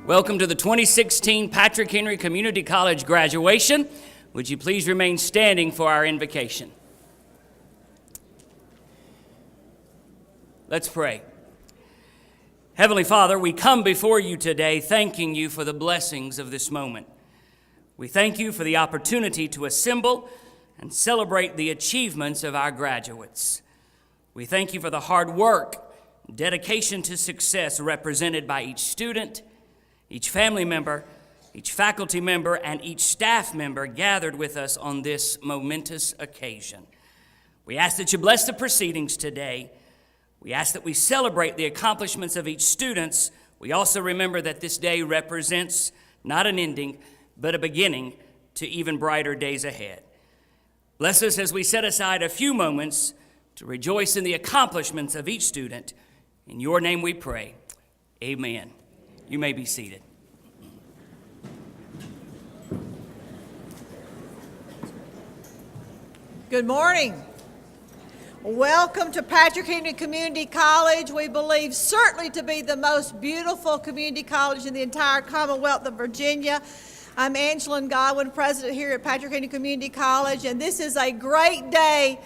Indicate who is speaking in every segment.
Speaker 1: Welcome to the 2016 Patrick Henry Community College graduation. Would you please remain standing for our invocation? Let's pray. Heavenly Father, we come before you today thanking you for the blessings of this moment. We thank you for the opportunity to assemble and celebrate the achievements of our graduates. We thank you for the hard work, dedication to success represented by each student, each family member, each faculty member, and each staff member gathered with us on this momentous occasion. We ask that you bless the proceedings today. We ask that we celebrate the accomplishments of each student. We also remember that this day represents not an ending, but a beginning to even brighter days ahead. Bless us as we set aside a few moments to rejoice in the accomplishments of each student. In your name we pray. Amen. You may be seated.
Speaker 2: Good morning. Welcome to Patrick Henry Community College. We believe certainly to be the most beautiful community college in the entire Commonwealth of Virginia. I'm Angela Godwin, president here at Patrick Henry Community College, and this is a great day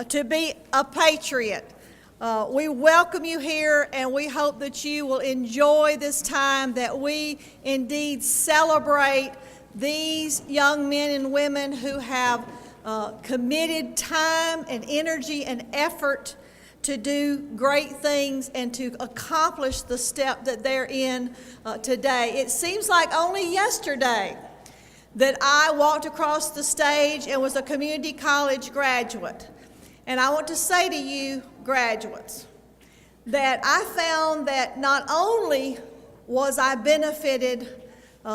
Speaker 2: to be a patriot. We welcome you here, and we hope that you will enjoy this time, that we indeed celebrate these young men and women who have committed time and energy and effort to do great things and to accomplish the step that they're in today. It seems like only yesterday that I walked across the stage and was a community college graduate. And I want to say to you, graduates, that I found that not only was I benefited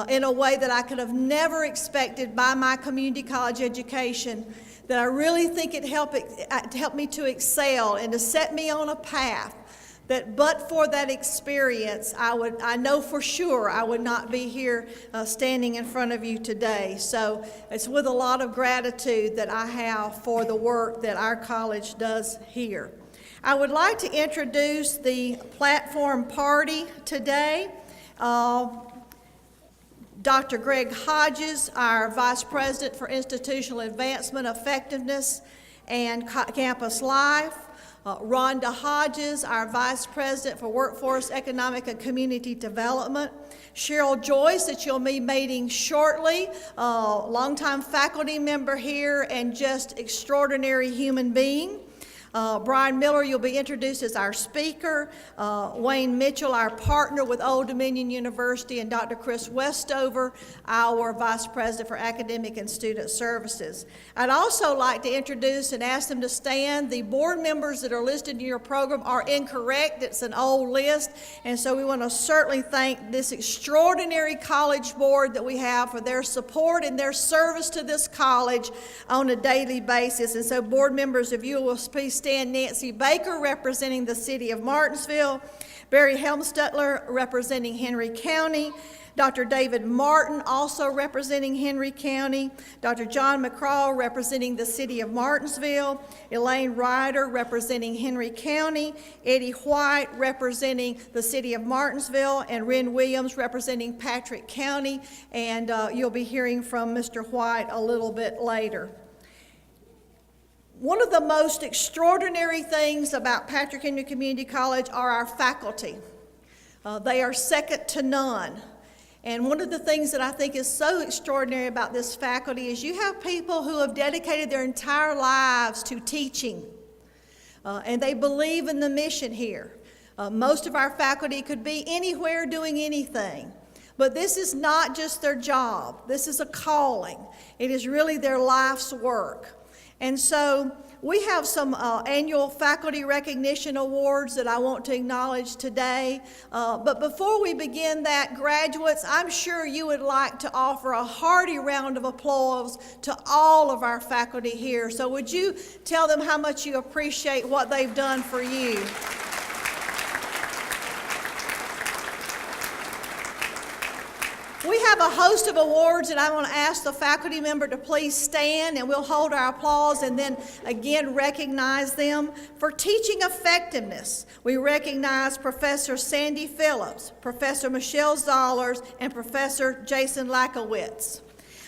Speaker 2: in a way that I could have never expected by my community college education, that I really think it helped me to excel and to set me on a path that but for that experience, I know for sure I would not be here standing in front of you today. So it's with a lot of gratitude that I have for the work that our college does here. I would like to introduce the platform party today. Dr. Greg Hodges, our Vice President for Institutional Advancement, Effectiveness, and Campus Life. Rhonda Hodges, our Vice President for Workforce, Economic, and Community Development. Cheryl Joyce, that you'll be meeting shortly, longtime faculty member here and just extraordinary human being. Brian Miller, you'll be introduced as our speaker. Wayne Mitchell, our partner with Old Dominion University, and Dr. Chris Westover, our Vice President for Academic and Student Services. I'd also like to introduce and ask them to stand. The board members that are listed in your program are incorrect. It's an old list, and so we want to certainly thank this extraordinary college board that we have for their support and their service to this college on a daily basis. And so board members, if you will please stand. Nancy Baker, representing the city of Martinsville. Barry Helmstutler, representing Henry County. Dr. David Martin, also representing Henry County. Dr. John McCraw, representing the city of Martinsville. Elaine Ryder, representing Henry County. Eddie White, representing the city of Martinsville. And Ren Williams, representing Patrick County. And you'll be hearing from Mr. White a little bit later. One of the most extraordinary things about Patrick Henry Community College are our faculty. They are second to none. And one of the things that I think is so extraordinary about this faculty is you have people who have dedicated their entire lives to teaching, and they believe in the mission here. Most of our faculty could be anywhere doing anything. But this is not just their job. This is a calling. It is really their life's work. And so we have some annual faculty recognition awards that I want to acknowledge today. But before we begin that, graduates, I'm sure you would like to offer a hearty round of applause to all of our faculty here. So would you tell them how much you appreciate what they've done for you? We have a host of awards, and I want to ask the faculty member to please stand, and we'll hold our applause and then again recognize them. For teaching effectiveness, we recognize Professor Sandy Phillips, Professor Michelle Zollers, and Professor Jason Lackowitz.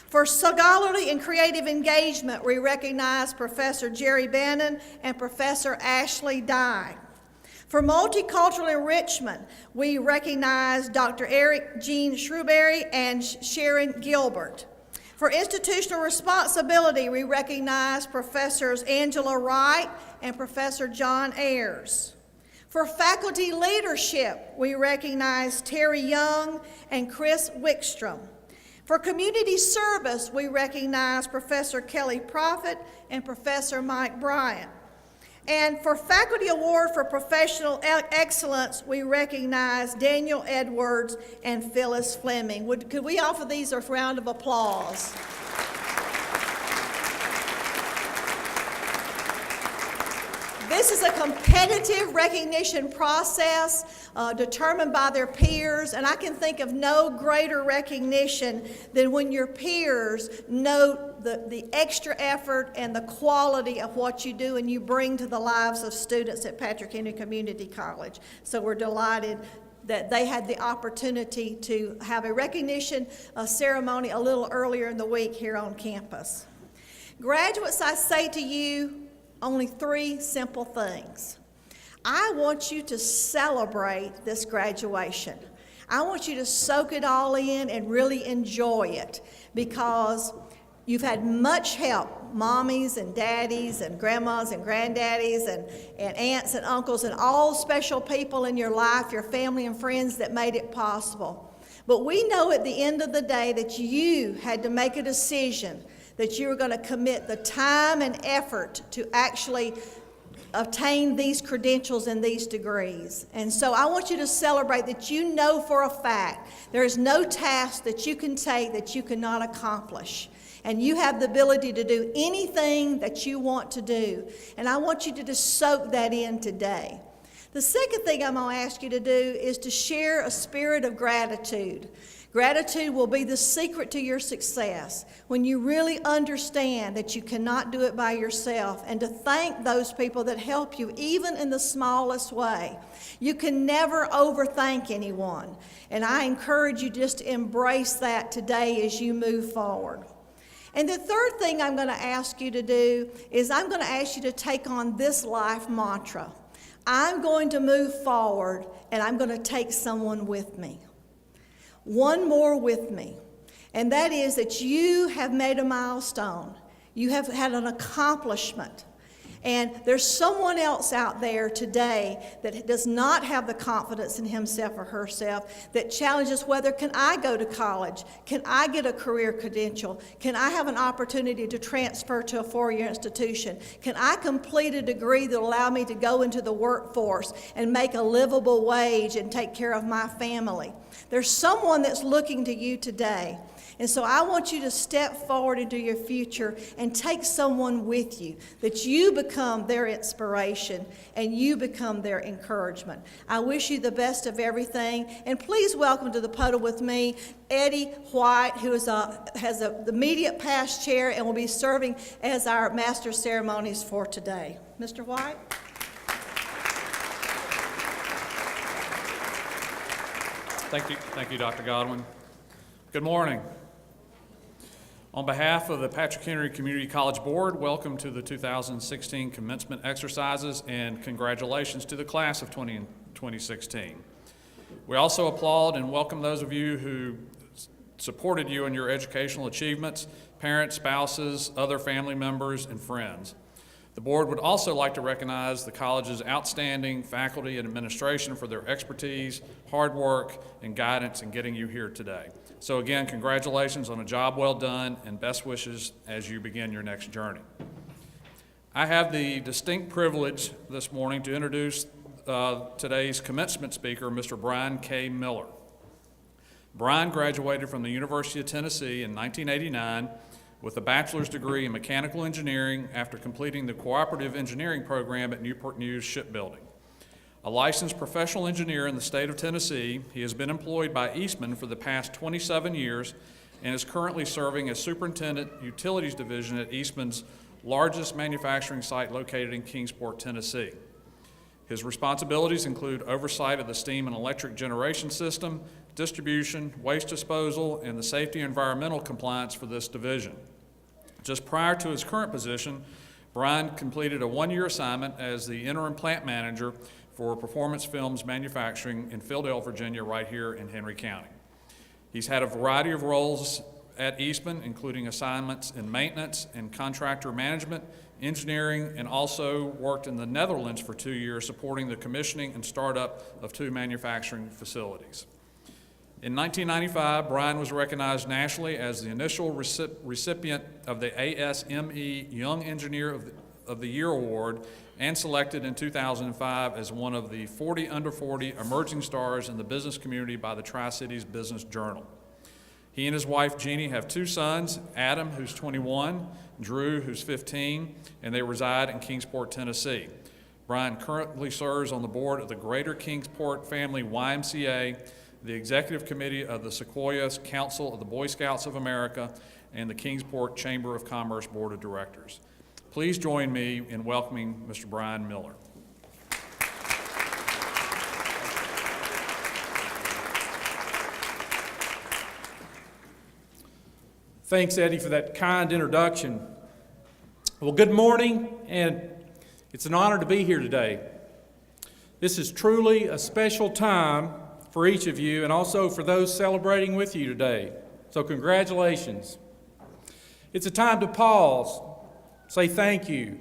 Speaker 2: For scholarly and creative engagement, we recognize Professor Jerry Bannon and Professor Ashley Dye. For multicultural enrichment, we recognize Dr. Eric Jean Shrewberry and Sharon Gilbert. For institutional responsibility, we recognize Professors Angela Wright and Professor John Ayers. For faculty leadership, we recognize Terry Young and Chris Wickstrom. For community service, we recognize Professor Kelly Prophet and Professor Mike Bryant. And for Faculty Award for Professional Excellence, we recognize Daniel Edwards and Phyllis Fleming. Could we offer these a round of applause? This is a competitive recognition process determined by their peers, and I can think of no greater recognition than when your peers note the extra effort and the quality of what you do and you bring to the lives of students at Patrick Henry Community College. So we're delighted that they had the opportunity to have a recognition ceremony a little earlier in the week here on campus. Graduates, I say to you, only 3 simple things. I want you to celebrate this graduation. I want you to soak it all in and really enjoy it, because you've had much help, mommies and daddies and grandmas and granddaddies and aunts and uncles and all special people in your life, your family and friends that made it possible. But we know at the end of the day that you had to make a decision that you were going to commit the time and effort to actually obtain these credentials and these degrees. And so I want you to celebrate that you know for a fact there is no task that you can take that you cannot accomplish. And you have the ability to do anything that you want to do. And I want you to just soak that in today. The second thing I'm going to ask you to do is to share a spirit of gratitude. Gratitude will be the secret to your success when you really understand that you cannot do it by yourself, and to thank those people that help you even in the smallest way. You can never overthank anyone, and I encourage you just to embrace that today as you move forward. And the third thing I'm going to ask you to do is I'm going to ask you to take on this life mantra. I'm going to move forward, and I'm going to take someone with me. One more with me, and that is that you have made a milestone. You have had an accomplishment. And there's someone else out there today that does not have the confidence in himself or herself, that challenges whether can I go to college? Can I get a career credential? Can I have an opportunity to transfer to a four-year institution? Can I complete a degree that will allow me to go into the workforce and make a livable wage and take care of my family? There's someone that's looking to you today. And so I want you to step forward into your future and take someone with you, that you become their inspiration and you become their encouragement. I wish you the best of everything. And please welcome to the podium with me Eddie White, who is has the immediate past chair and will be serving as our master ceremonies for today. Mr. White?
Speaker 3: Thank you, Dr. Godwin. Good morning. On behalf of the Patrick Henry Community College Board, welcome to the 2016 commencement exercises and congratulations to the class of 2016. We also applaud and welcome those of you who supported you in your educational achievements, parents, spouses, other family members, and friends. The board would also like to recognize the college's outstanding faculty and administration for their expertise, hard work, and guidance in getting you here today. So again, congratulations on a job well done, and best wishes as you begin your next journey. I have the distinct privilege this morning to introduce today's commencement speaker, Mr. Brian K. Miller. Brian graduated from the University of Tennessee in 1989 with a bachelor's degree in mechanical engineering after completing the cooperative engineering program at Newport News Shipbuilding. A licensed professional engineer in the state of Tennessee, he has been employed by Eastman for the past 27 years and is currently serving as Superintendent Utilities Division at Eastman's largest manufacturing site located in Kingsport, Tennessee. His responsibilities include oversight of the steam and electric generation system, distribution, waste disposal, and the safety and environmental compliance for this division. Just prior to his current position, Brian completed a one-year assignment as the interim plant manager for Performance Films Manufacturing in Philadelphia, Virginia, right here in Henry County. He's had a variety of roles at Eastman, including assignments in maintenance and contractor management, engineering, and also worked in the Netherlands for 2 years supporting the commissioning and startup of 2 manufacturing facilities. In 1995, Brian was recognized nationally as the initial recipient of the ASME Young Engineer of the Year Award and selected in 2005 as one of the 40 under 40 emerging stars in the business community by the Tri-Cities Business Journal. He and his wife Jeannie have 2 sons, Adam, who's 21, Drew, who's 15, and they reside in Kingsport, Tennessee. Brian currently serves on the board of the Greater Kingsport Family YMCA, the Executive Committee of the Sequoias Council of the Boy Scouts of America, and the Kingsport Chamber of Commerce Board of Directors. Please join me in welcoming Mr. Brian Miller.
Speaker 4: Thanks, Eddie, for that kind introduction. Well, good morning, and it's an honor to be here today. This is truly a special time for each of you and also for those celebrating with you today. So congratulations. It's a time to pause, say thank you,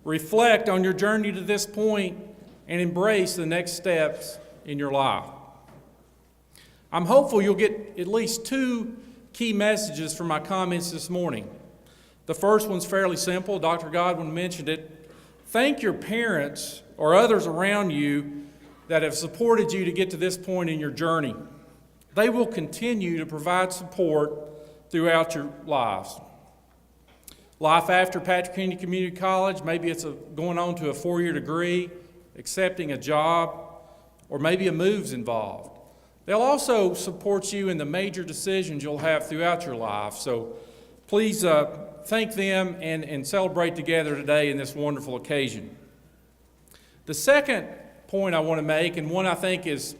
Speaker 4: reflect on your journey to this point, and embrace the next steps in your life. I'm hopeful you'll get at least 2 key messages from my comments this morning. The first one's fairly simple. Dr. Godwin mentioned it. Thank your parents or others around you that have supported you to get to this point in your journey. They will continue to provide support throughout your lives. Life after Patrick Henry Community College, maybe it's going on to a 4-year degree, accepting a job, or maybe a move's involved. They'll also support you in the major decisions you'll have throughout your life. So please thank them and celebrate together today in this wonderful occasion. The second point I want to make, and one I think is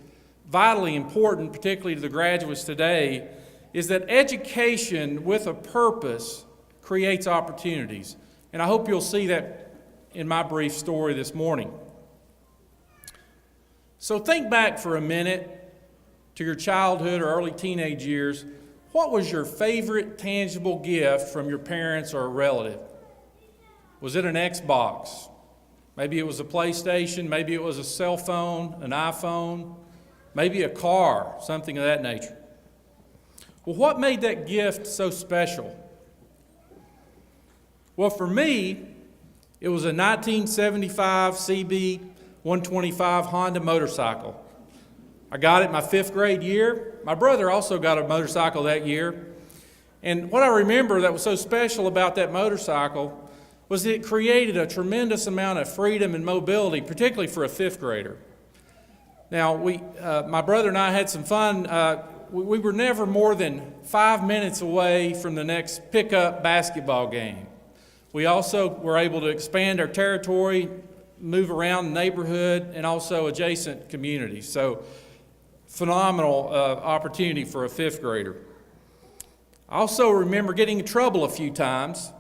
Speaker 4: vitally important, particularly to the graduates today, is that education with a purpose creates opportunities. And I hope you'll see that in my brief story this morning. So think back for a minute to your childhood or early teenage years. What was your favorite tangible gift from your parents or a relative? Was it an Xbox? Maybe it was a PlayStation, maybe it was a cell phone, an iPhone, maybe a car, something of that nature. Well, what made that gift so special? Well, for me, it was a 1975 CB 125 Honda motorcycle. I got it my 5th grade year. My brother also got a motorcycle that year. And what I remember that was so special about that motorcycle was that it created a tremendous amount of freedom and mobility, particularly for a 5th grader. Now, my brother and I had some fun. We were never more than 5 minutes away from the next pickup basketball game. We also were able to expand our territory, move around the neighborhood, and also adjacent communities. So, phenomenal opportunity for a 5th grader. I also remember getting in trouble a few times.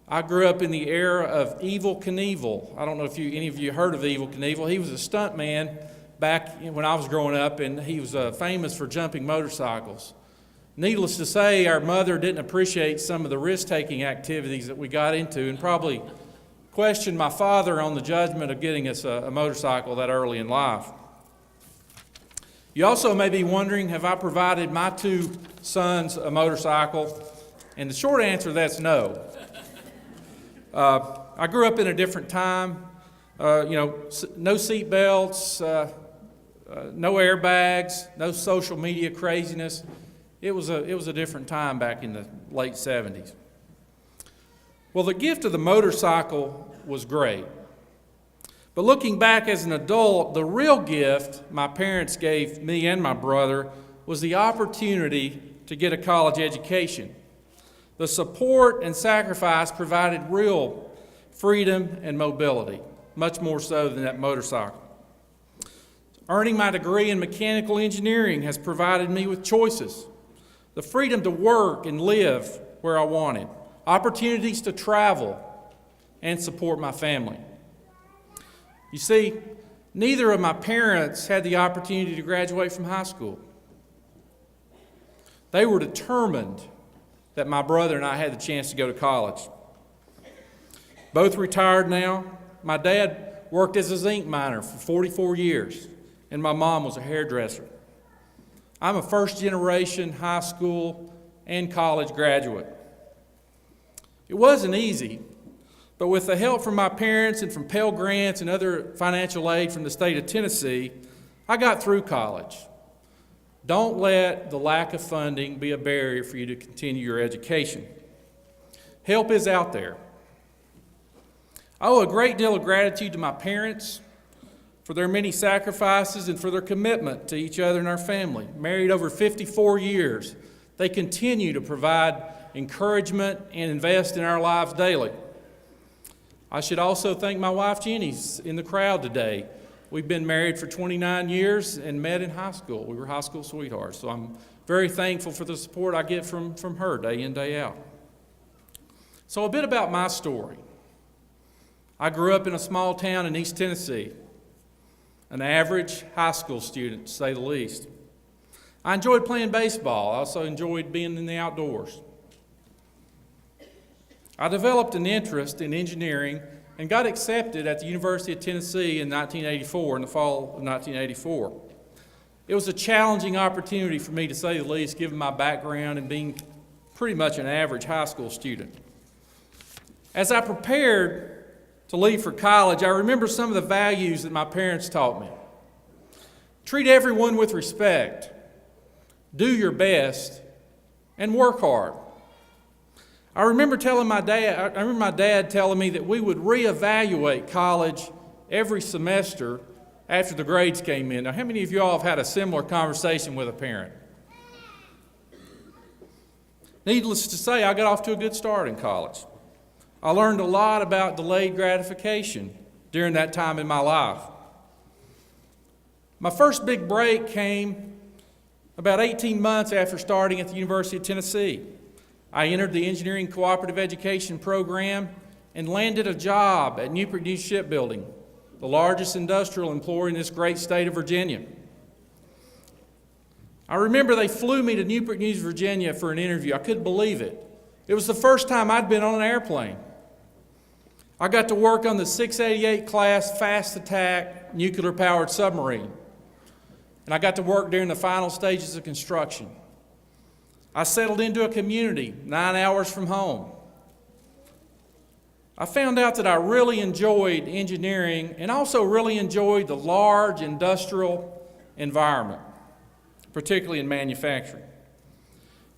Speaker 4: I grew up in the era of Evel Knievel. I don't know if any of you heard of Evel Knievel. He was a stunt man back when I was growing up, and he was famous for jumping motorcycles. Needless to say, our mother didn't appreciate some of the risk-taking activities that we got into and probably questioned my father on the judgment of getting us a motorcycle that early in life. You also may be wondering, have I provided my 2 sons a motorcycle? And the short answer to that's no. I grew up in a different time. No seat belts, no airbags, no social media craziness. It was a different time back in the late 70s. Well, the gift of the motorcycle was great. But looking back as an adult, the real gift my parents gave me and my brother was the opportunity to get a college education. The support and sacrifice provided real freedom and mobility, much more so than that motorcycle. Earning my degree in mechanical engineering has provided me with choices, the freedom to work and live where I wanted, opportunities to travel and support my family. You see, neither of my parents had the opportunity to graduate from high school. They were determined that my brother and I had the chance to go to college. Both retired now. My dad worked as a zinc miner for 44 years, and my mom was a hairdresser. I'm a first-generation high school and college graduate. It wasn't easy, but with the help from my parents and from Pell Grants and other financial aid from the state of Tennessee, I got through college. Don't let the lack of funding be a barrier for you to continue your education. Help is out there. I owe a great deal of gratitude to my parents for their many sacrifices and for their commitment to each other and our family. Married over 54 years, they continue to provide encouragement and invest in our lives daily. I should also thank my wife, Jenny's in the crowd today. We've been married for 29 years and met in high school. We were high school sweethearts, so I'm very thankful for the support I get from her day in, day out. So a bit about my story. I grew up in a small town in East Tennessee, an average high school student, to say the least. I enjoyed playing baseball. I also enjoyed being in the outdoors. I developed an interest in engineering and got accepted at the University of Tennessee in 1984, in the fall of 1984. It was a challenging opportunity for me, to say the least, given my background and being pretty much an average high school student. As I prepared to leave for college, I remember some of the values that my parents taught me. Treat everyone with respect, do your best, and work hard. I remember my dad telling me that we would reevaluate college every semester after the grades came in. Now, how many of you all have had a similar conversation with a parent? Needless to say, I got off to a good start in college. I learned a lot about delayed gratification during that time in my life. My first big break came about 18 months after starting at the University of Tennessee. I entered the Engineering Cooperative Education Program and landed a job at Newport News Shipbuilding, the largest industrial employer in this great state of Virginia. I remember they flew me to Newport News, Virginia for an interview. I couldn't believe it. It was the first time I'd been on an airplane. I got to work on the 688 class fast attack nuclear-powered submarine, and I got to work during the final stages of construction. I settled into a community 9 hours from home. I found out that I really enjoyed engineering and also really enjoyed the large industrial environment, particularly in manufacturing.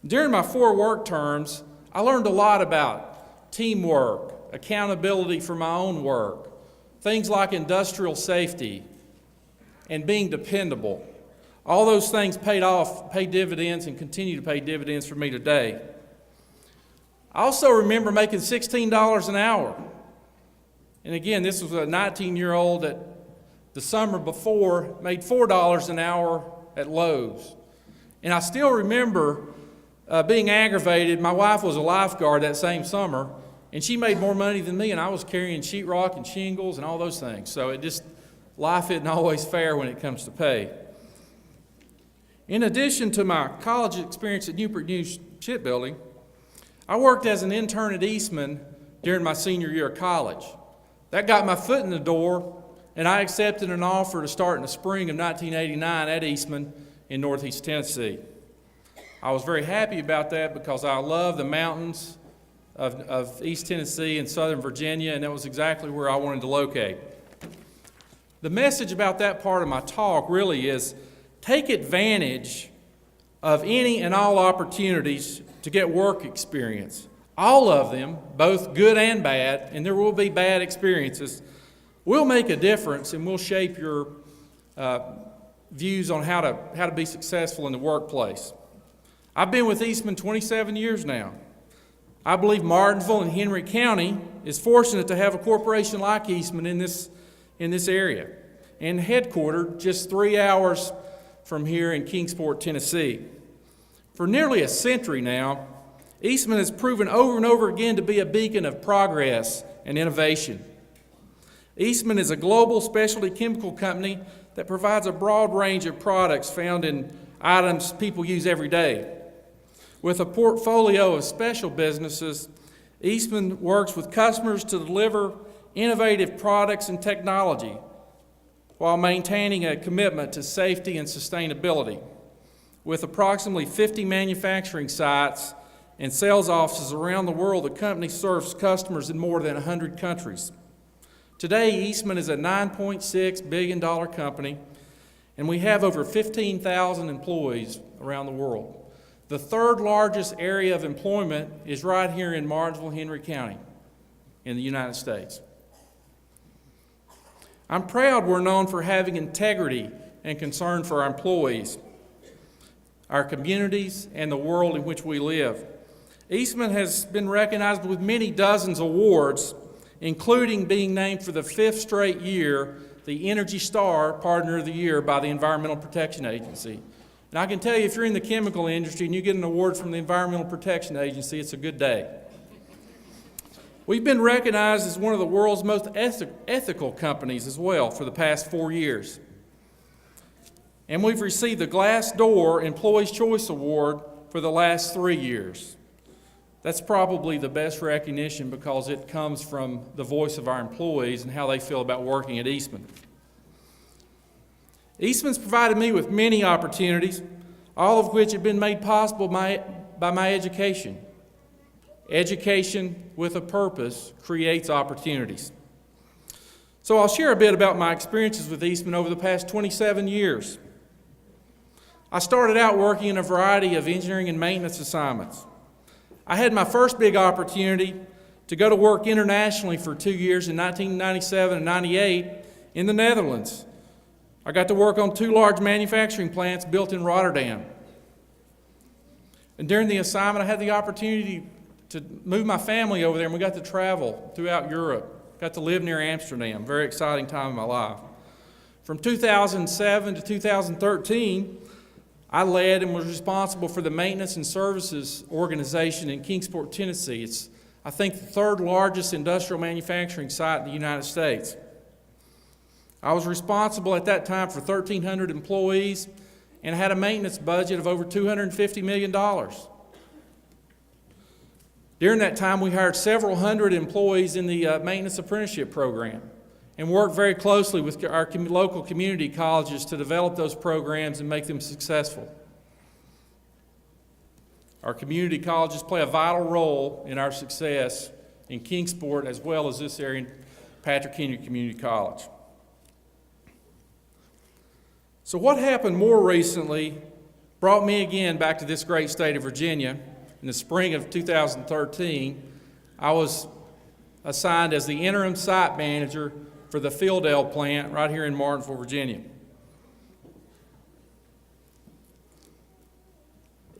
Speaker 4: During my 4 work terms, I learned a lot about teamwork, accountability for my own work, things like industrial safety, and being dependable. All those things paid dividends, and continue to pay dividends for me today. I also remember making $16 an hour. And again, this was a 19-year-old that the summer before made $4 an hour at Lowe's. And I still remember being aggravated. My wife was a lifeguard that same summer, and she made more money than me, and I was carrying sheetrock and shingles and all those things. So life isn't always fair when it comes to pay. In addition to my college experience at Newport News Shipbuilding, I worked as an intern at Eastman during my senior year of college. That got my foot in the door, and I accepted an offer to start in the spring of 1989 at Eastman in Northeast Tennessee. I was very happy about that because I love the mountains of East Tennessee and Southern Virginia, and that was exactly where I wanted to locate. The message about that part of my talk really is take advantage of any and all opportunities to get work experience. All of them, both good and bad, and there will be bad experiences, We'll make a difference, and we'll shape your views on how to be successful in the workplace. I've been with Eastman 27 years now. I believe Martinsville and Henry County is fortunate to have a corporation like Eastman in this area, and headquartered just 3 hours from here in Kingsport, Tennessee. For nearly a century now, Eastman has proven over and over again to be a beacon of progress and innovation. Eastman is a global specialty chemical company that provides a broad range of products found in items people use every day. With a portfolio of special businesses, Eastman works with customers to deliver innovative products and technology while maintaining a commitment to safety and sustainability. With approximately 50 manufacturing sites and sales offices around the world, the company serves customers in more than 100 countries. Today, Eastman is a $9.6 billion company, and we have over 15,000 employees around the world. The third largest area of employment is right here in Martinsville, Henry County in the United States. I'm proud we're known for having integrity and concern for our employees, our communities, and the world in which we live. Eastman has been recognized with many dozens of awards, including being named for the 5th straight year the Energy Star Partner of the Year by the Environmental Protection Agency. And I can tell you, if you're in the chemical industry and you get an award from the Environmental Protection Agency, it's a good day. We've been recognized as one of the world's most ethical companies as well for the past 4 years. And we've received the Glassdoor Employees' Choice Award for the last 3 years. That's probably the best recognition because it comes from the voice of our employees and how they feel about working at Eastman. Eastman's provided me with many opportunities, all of which have been made possible by my education. Education with a purpose creates opportunities. So I'll share a bit about my experiences with Eastman over the past 27 years. I started out working in a variety of engineering and maintenance assignments. I had my first big opportunity to go to work internationally for 2 years in 1997 and 98 in the Netherlands. I got to work on 2 large manufacturing plants built in Rotterdam. And during the assignment, I had the opportunity to move my family over there, and we got to travel throughout Europe. Got to live near Amsterdam. Very exciting time in my life. From 2007 to 2013, I led and was responsible for the maintenance and services organization in Kingsport, Tennessee. It's, I think, the 3rd largest industrial manufacturing site in the United States. I was responsible at that time for 1,300 employees and had a maintenance budget of over $250 million. During that time, we hired several hundred employees in the maintenance apprenticeship program and worked very closely with our local community colleges to develop those programs and make them successful. Our community colleges play a vital role in our success in Kingsport as well as this area in Patrick Henry Community College. So what happened more recently brought me again back to this great state of Virginia. In the spring of 2013, I was assigned as the interim site manager for the Fieldale plant right here in Martinsville, Virginia.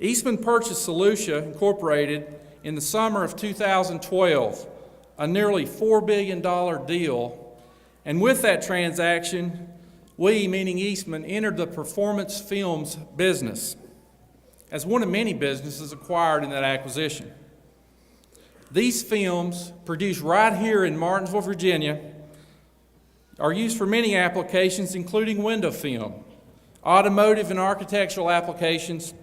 Speaker 4: Eastman purchased Solutia Incorporated in the summer of 2012, a nearly $4 billion deal, and with that transaction, we, meaning Eastman, entered the performance films business as one of many businesses acquired in that acquisition. These films, produced right here in Martinsville, Virginia, are used for many applications, including window film, automotive and architectural applications,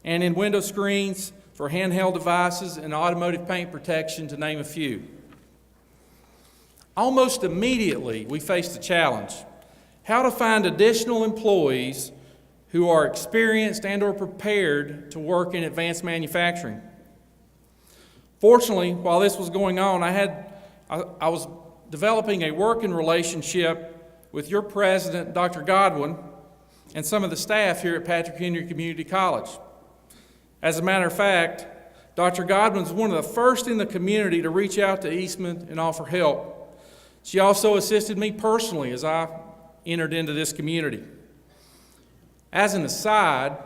Speaker 4: and in window screens for handheld devices and automotive paint protection, to name a few. Almost immediately, we faced a challenge: how to find additional employees who are experienced and or prepared to work in advanced manufacturing. Fortunately, while this was going on, I was developing a working relationship with your president, Dr. Godwin, and some of the staff here at Patrick Henry Community College. As a matter of fact, Dr. Godwin was one of the first in the community to reach out to Eastman and offer help. She also assisted me personally as I entered into this community. As an aside,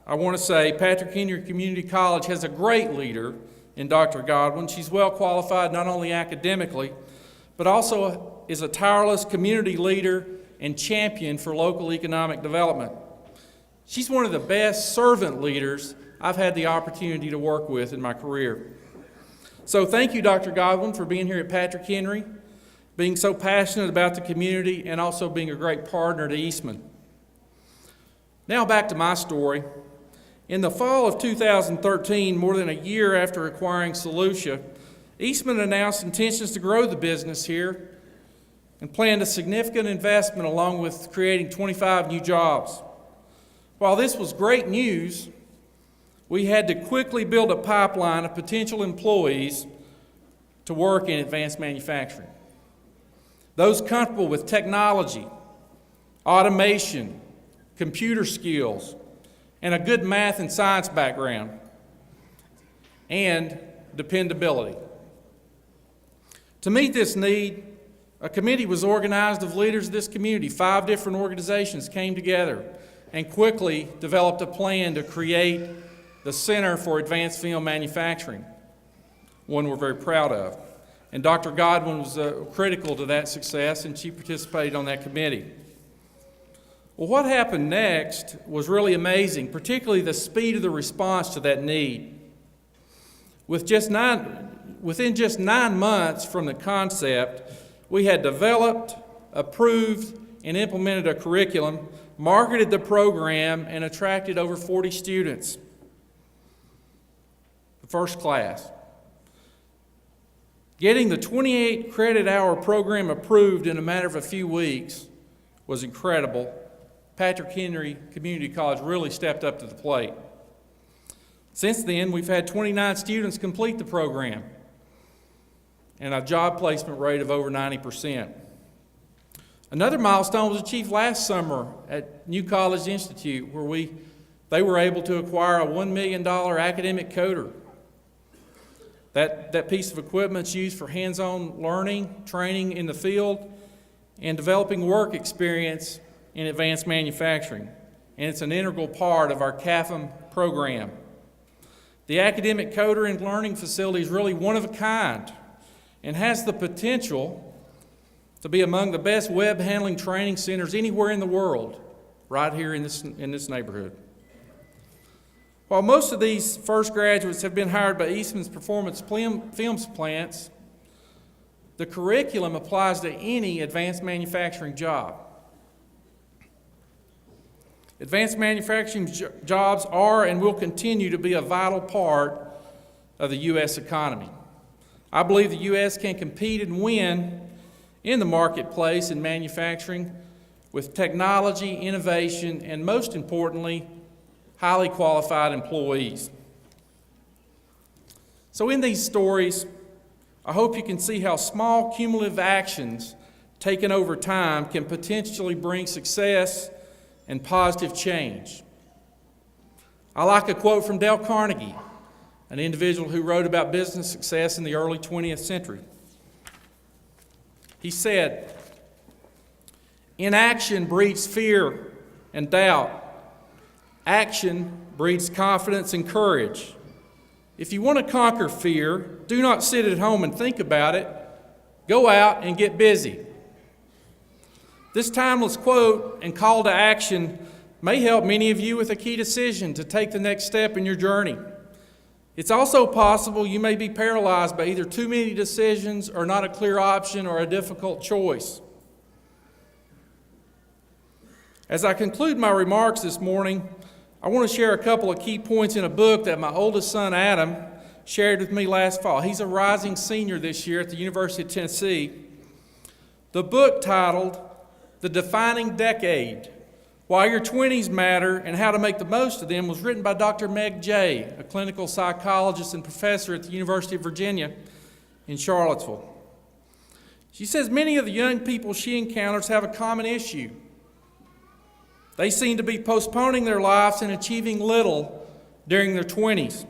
Speaker 4: I want to say Patrick Henry Community College has a great leader in Dr. Godwin. She's well qualified not only academically, but also is a tireless community leader and champion for local economic development. She's one of the best servant leaders I've had the opportunity to work with in my career. So thank you, Dr. Godwin, for being here at Patrick Henry, being so passionate about the community, and also being a great partner to Eastman. Now back to my story. In the fall of 2013, more than a year after acquiring Solutia, Eastman announced intentions to grow the business here and planned a significant investment along with creating 25 new jobs. While this was great news, we had to quickly build a pipeline of potential employees to work in advanced manufacturing. Those comfortable with technology, automation, computer skills, and a good math and science background, and dependability. To meet this need, a committee was organized of leaders of this community. 5 different organizations came together and quickly developed a plan to create the Center for Advanced Film Manufacturing, one we're very proud of. And Dr. Godwin was critical to that success, and she participated on that committee. Well, what happened next was really amazing, particularly the speed of the response to that need. Within just 9 months from the concept, we had developed, approved, and implemented a curriculum, marketed the program, and attracted over 40 students. The first class. Getting the 28 credit hour program approved in a matter of a few weeks was incredible. Patrick Henry Community College really stepped up to the plate. Since then, we've had 29 students complete the program and a job placement rate of over 90%. Another milestone was achieved last summer at New College Institute, where they were able to acquire a $1 million academic coder. That piece of equipment is used for hands-on learning, training in the field, and developing work experience in advanced manufacturing. And it's an integral part of our CAFM program. The academic coder and learning facility is really one of a kind and has the potential to be among the best web handling training centers anywhere in the world, right here in this neighborhood. While most of these first graduates have been hired by Eastman's Performance Films plants, the curriculum applies to any advanced manufacturing job. Advanced manufacturing jobs are and will continue to be a vital part of the U.S. economy. I believe the U.S. can compete and win in the marketplace in manufacturing with technology, innovation, and most importantly, highly qualified employees. So in these stories, I hope you can see how small cumulative actions taken over time can potentially bring success and positive change. I like a quote from Dale Carnegie, an individual who wrote about business success in the early 20th century. He said, "Inaction breeds fear and doubt. Action breeds confidence and courage. If you want to conquer fear, do not sit at home and think about it. Go out and get busy." This timeless quote and call to action may help many of you with a key decision to take the next step in your journey. It's also possible you may be paralyzed by either too many decisions or not a clear option or a difficult choice. As I conclude my remarks this morning, I want to share a couple of key points in a book that my oldest son, Adam, shared with me last fall. He's a rising senior this year at the University of Tennessee. The book titled The Defining Decade, Why Your 20s Matter and How to Make the Most of Them, was written by Dr. Meg Jay, a clinical psychologist and professor at the University of Virginia in Charlottesville. She says many of the young people she encounters have a common issue. They seem to be postponing their lives and achieving little during their 20s.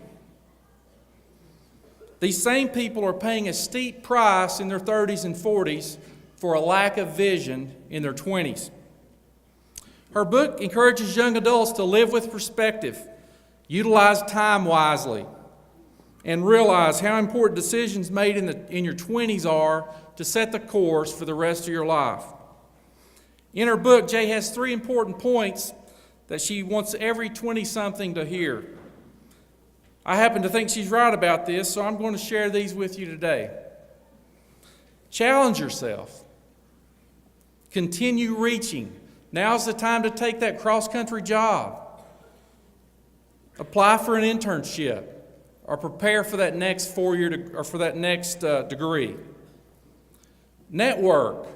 Speaker 4: These same people are paying a steep price in their 30s and 40s for a lack of vision in their 20s. Her book encourages young adults to live with perspective, utilize time wisely, and realize how important decisions made in your 20s are to set the course for the rest of your life. In her book, Jay has 3 important points that she wants every 20-something to hear. I happen to think she's right about this, so I'm going to share these with you today. Challenge yourself. Continue reaching. Now's the time to take that cross-country job. Apply for an internship or prepare for that next degree. Network.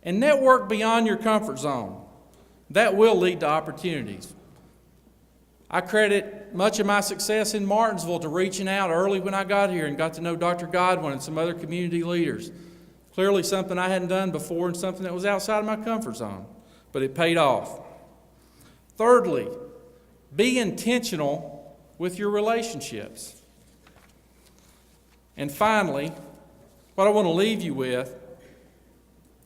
Speaker 4: And network beyond your comfort zone. That will lead to opportunities. I credit much of my success in Martinsville to reaching out early when I got here and got to know Dr. Godwin and some other community leaders. Clearly something I hadn't done before and something that was outside of my comfort zone, but it paid off. Thirdly, be intentional with your relationships. And finally, what I want to leave you with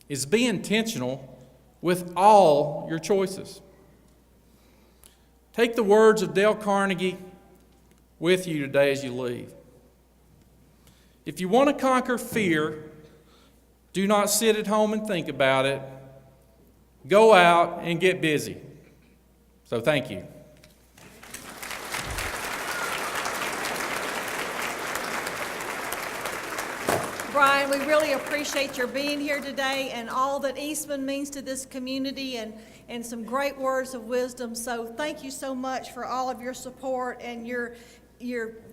Speaker 4: is be intentional with all your choices. Take the words of Dale Carnegie with you today as you leave. If you want to conquer fear, do not sit at home and think about it. Go out and get busy. So thank you.
Speaker 2: Brian, we really appreciate your being here today and all that Eastman means to this community and some great words of wisdom. So thank you so much for all of your support and your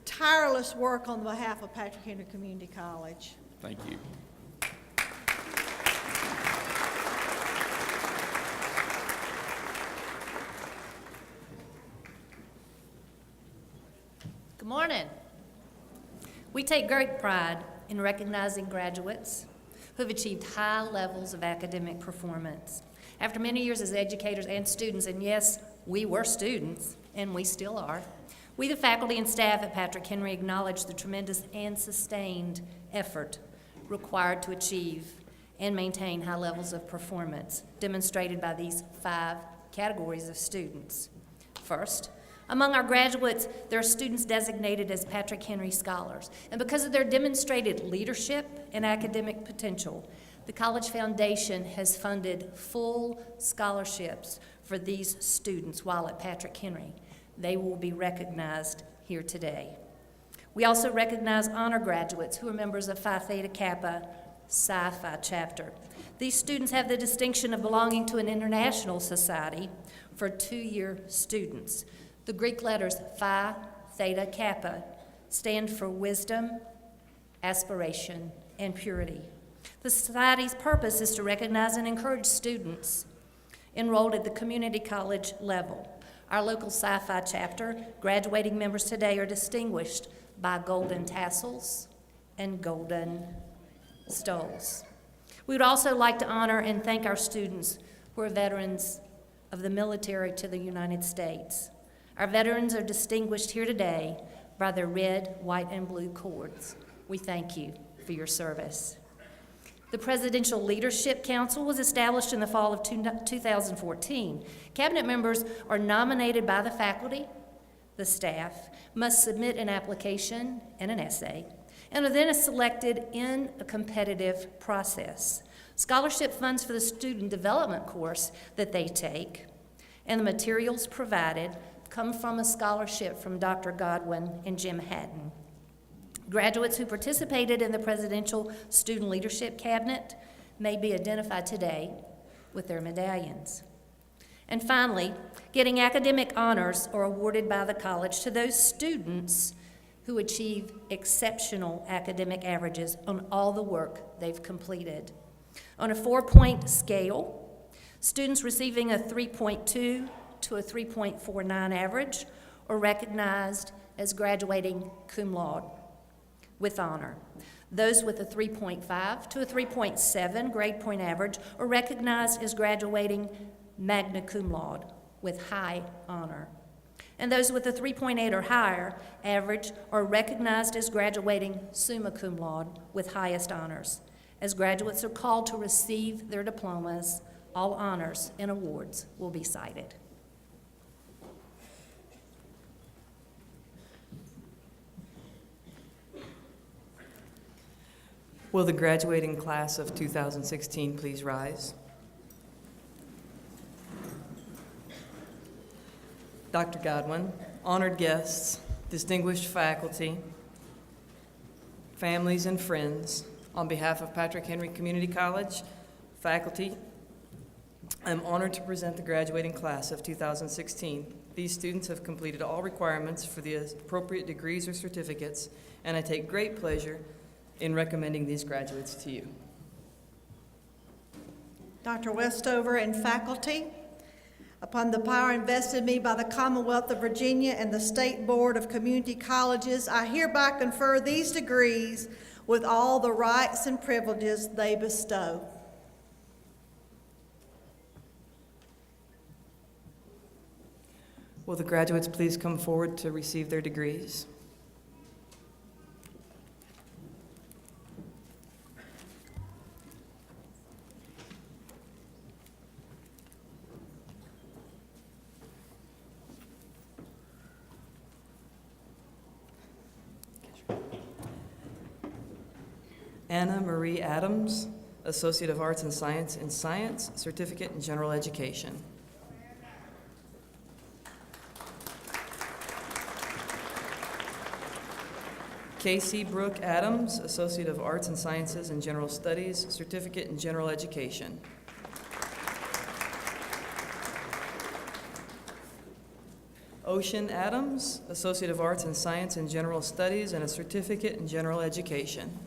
Speaker 2: tireless work on behalf of Patrick Henry Community College.
Speaker 4: Thank you.
Speaker 5: Good morning. We take great pride in recognizing graduates who have achieved high levels of academic performance. After many years as educators and students, and yes, we were students, and we still are, we, the faculty and staff at Patrick Henry, acknowledge the tremendous and sustained effort required to achieve and maintain high levels of performance, demonstrated by these 5 categories of students. First, among our graduates, there are students designated as Patrick Henry Scholars. And because of their demonstrated leadership and academic potential, the College Foundation has funded full scholarships for these students while at Patrick Henry. They will be recognized here today. We also recognize honor graduates who are members of Phi Theta Kappa Psi-Phi chapter. These students have the distinction of belonging to an international society for 2-year students. The Greek letters Phi Theta Kappa stand for wisdom, aspiration, and purity. The Society's purpose is to recognize and encourage students enrolled at the community college level. Our local Psi-Phi chapter graduating members today are distinguished by golden tassels and golden stoles. We would also like to honor and thank our students who are veterans of the military to the United States. Our veterans are distinguished here today by their red, white, and blue cords. We thank you for your service. The Presidential Leadership Council was established in the fall of 2014. Cabinet members are nominated by the faculty. The staff must submit an application and an essay, and are then selected in a competitive process. Scholarship funds for the student development course that they take and the materials provided come from a scholarship from Dr. Godwin and Jim Hatton. Graduates who participated in the Presidential Student Leadership Cabinet may be identified today with their medallions. And finally, getting academic honors are awarded by the college to those students who achieve exceptional academic averages on all the work they've completed. On a 4-point scale, students receiving a 3.2 to a 3.49 average are recognized as graduating cum laude with honor. Those with a 3.5 to a 3.7 grade point average are recognized as graduating magna cum laude with high honor. And those with a 3.8 or higher average are recognized as graduating summa cum laude with highest honors. As graduates are called to receive their diplomas, all honors and awards will be cited.
Speaker 6: Will the graduating class of 2016 please rise? Dr. Godwin, honored guests, distinguished faculty, families and friends, on behalf of Patrick Henry Community College faculty, I'm honored to present the graduating class of 2016. These students have completed all requirements for the appropriate degrees or certificates, and I take great pleasure in recommending these graduates to you.
Speaker 2: Dr. Westover and faculty, upon the power invested in me by the Commonwealth of Virginia and the State Board of Community Colleges, I hereby confer these degrees with all the rights and privileges they bestow.
Speaker 6: Will the graduates please come forward to receive their degrees? Anna Marie Adams, Associate of Arts and Science in Science, Certificate in General Education. Casey Brooke Adams, Associate of Arts and Sciences in General Studies, Certificate in General Education. Ocean Adams, Associate of Arts and Science in General Studies and a Certificate in General Education.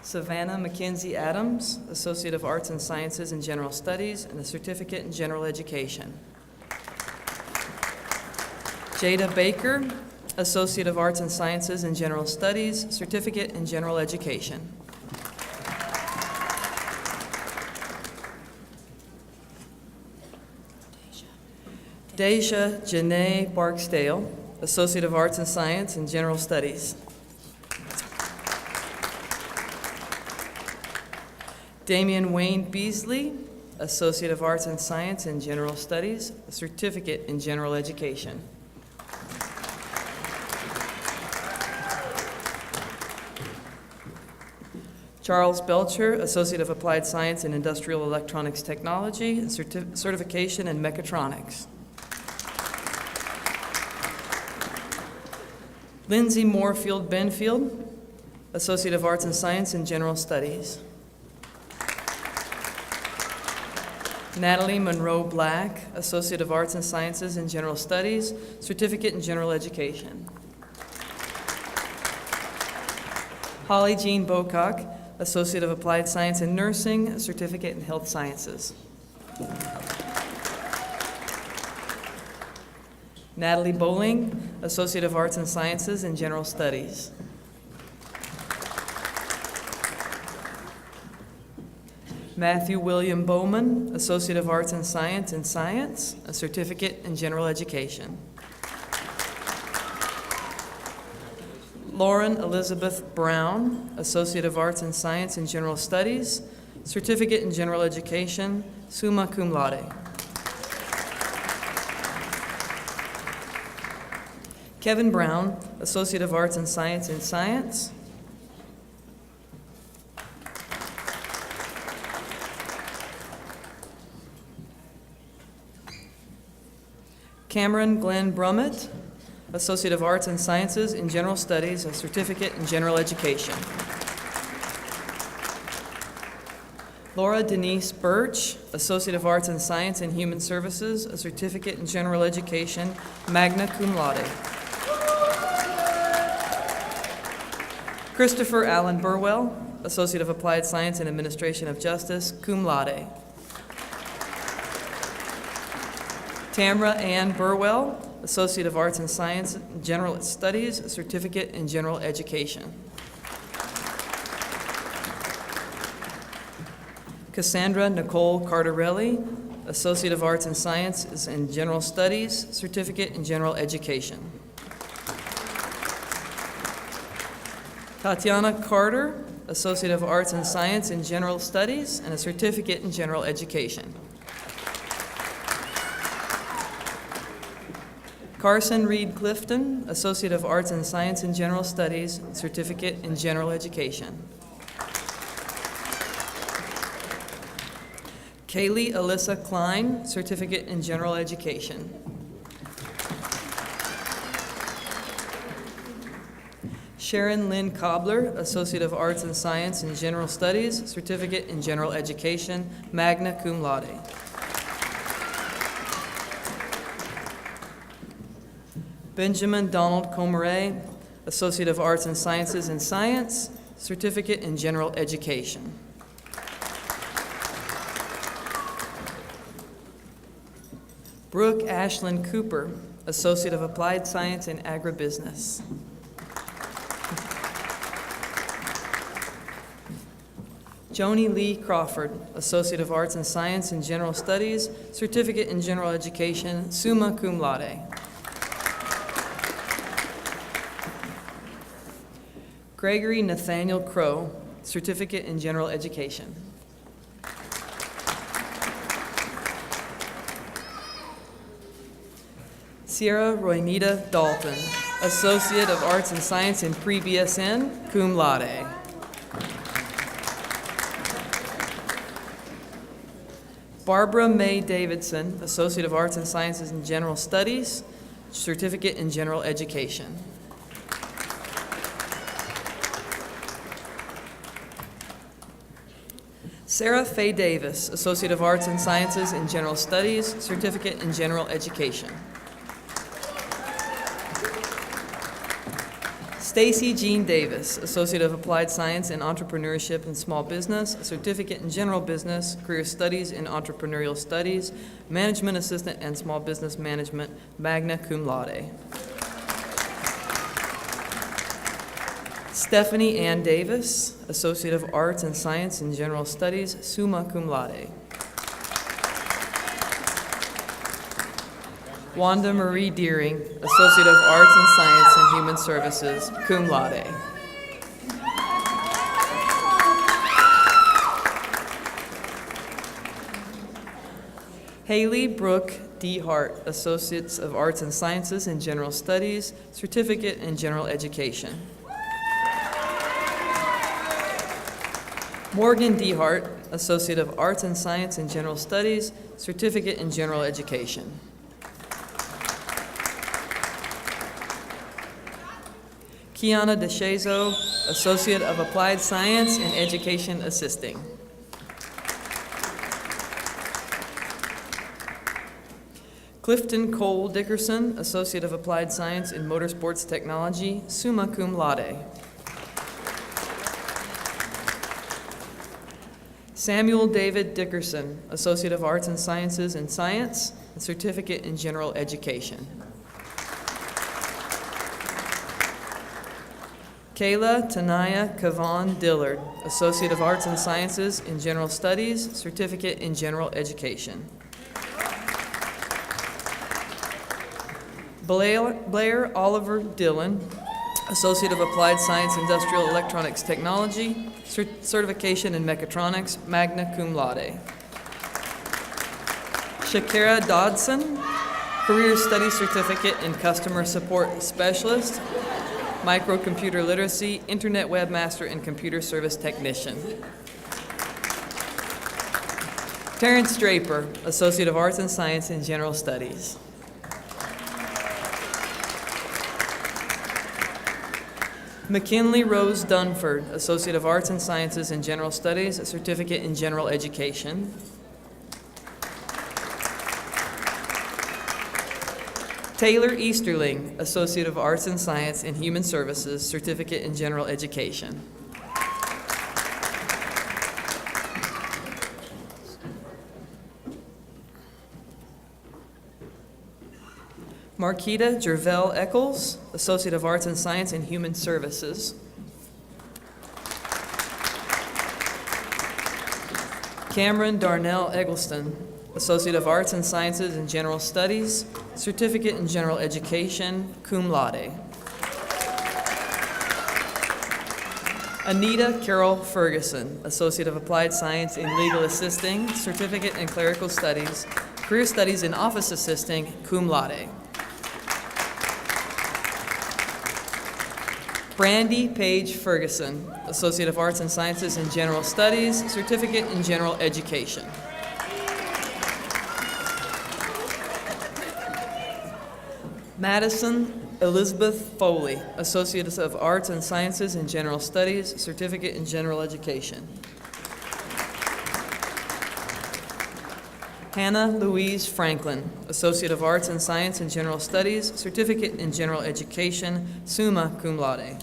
Speaker 6: Savannah Mackenzie Adams, Associate of Arts and Sciences in General Studies and a Certificate in General Education. Jada Baker, Associate of Arts and Sciences in General Studies, Certificate in General Education. Deja Janae Barksdale, Associate of Arts and Science in General Studies. Damian Wayne Beasley, Associate of Arts and Science in General Studies, a Certificate in General Education. Charles Belcher, Associate of Applied Science in Industrial Electronics Technology, and Certification in Mechatronics. Lindsay Moorfield Benfield, Associate of Arts and Science in General Studies. Natalie Monroe Black, Associate of Arts and Sciences in General Studies, Certificate in General Education. Holly Jean Bocock, Associate of Applied Science in Nursing, a Certificate in Health Sciences. Natalie Bowling, Associate of Arts and Sciences in General Studies. Matthew William Bowman, Associate of Arts and Science in Science, a Certificate in General Education. Lauren Elizabeth Brown, Associate of Arts and Science in General Studies, Certificate in General Education, summa cum laude. Kevin Brown, Associate of Arts and Science in Science. Cameron Glenn Brummett, Associate of Arts and Sciences in General Studies, a Certificate in General Education. Laura Denise Birch, Associate of Arts and Science in Human Services, a Certificate in General Education, magna cum laude. Christopher Allen Burwell, Associate of Applied Science in Administration of Justice, cum laude. Tamra Ann Burwell, Associate of Arts and Science in General Studies, a Certificate in General Education. Cassandra Nicole Cardarelli, Associate of Arts and Sciences in General Studies, Certificate in General Education. Tatiana Carter, Associate of Arts and Science in General Studies and a Certificate in General Education. Carson Reed Clifton, Associate of Arts and Science in General Studies, Certificate in General Education. Kaylee Alyssa Klein, Certificate in General Education. Sharon Lynn Cobbler, Associate of Arts and Science in General Studies, Certificate in General Education, magna cum laude. Benjamin Donald Comeray, Associate of Arts and Sciences in Science, Certificate in General Education. Brooke Ashlyn Cooper, Associate of Applied Science in Agribusiness. Joni Lee Crawford, Associate of Arts and Science in General Studies, Certificate in General Education, summa cum laude. Gregory Nathaniel Crow, Certificate in General Education. Sierra Roynita Dalton, Associate of Arts and Science in Pre-BSN, cum laude. Barbara Mae Davidson, Associate of Arts and Sciences in General Studies, Certificate in General Education. Sarah Faye Davis, Associate of Arts and Sciences in General Studies, Certificate in General Education. Stacy Jean Davis, Associate of Applied Science in Entrepreneurship and Small Business, Certificate in General Business, Career Studies in Entrepreneurial Studies, Management Assistant and Small Business Management, magna cum laude. Stephanie Ann Davis, Associate of Arts and Science in General Studies, summa cum laude. Wanda Marie Deering, Associate of Arts and Science in Human Services, cum laude. Haley Brooke D. Hart, Associates of Arts and Sciences in General Studies, Certificate in General Education. Morgan D. Hart, Associate of Arts and Science in General Studies, Certificate in General Education. Kiana DeShazo, Associate of Applied Science in Education Assisting. Clifton Cole Dickerson, Associate of Applied Science in Motorsports Technology, summa cum laude. Samuel David Dickerson, Associate of Arts and Sciences in Science, and Certificate in General Education. Kayla Tanaya Kavan Dillard, Associate of Arts and Sciences in General Studies, Certificate in General Education. Blair Oliver Dillon, Associate of Applied Science Industrial Electronics Technology, Certification in Mechatronics, magna cum laude. Shakira Dodson, Career Study Certificate in Customer Support Specialist, Microcomputer Literacy, Internet Webmaster, and Computer Service Technician. Terrence Draper, Associate of Arts and Science in General Studies. McKinley Rose Dunford, Associate of Arts and Sciences in General Studies, a Certificate in General Education. Taylor Easterling, Associate of Arts and Science in Human Services, Certificate in General Education. Marquita Jervell Eccles, Associate of Arts and Science in Human Services. Cameron Darnell Eggleston, Associate of Arts and Sciences in General Studies, Certificate in General Education, cum laude. Anita Carol Ferguson, Associate of Applied Science in Legal Assisting, Certificate in Clerical Studies, Career Studies in Office Assisting, cum laude. Brandy Page Ferguson, Associate of Arts and Sciences in General Studies, Certificate in General Education. Madison Elizabeth Foley, Associate of Arts and Sciences in General Studies, Certificate in General Education. Hannah Louise Franklin, Associate of Arts and Science in General Studies, Certificate in General Education, summa cum laude.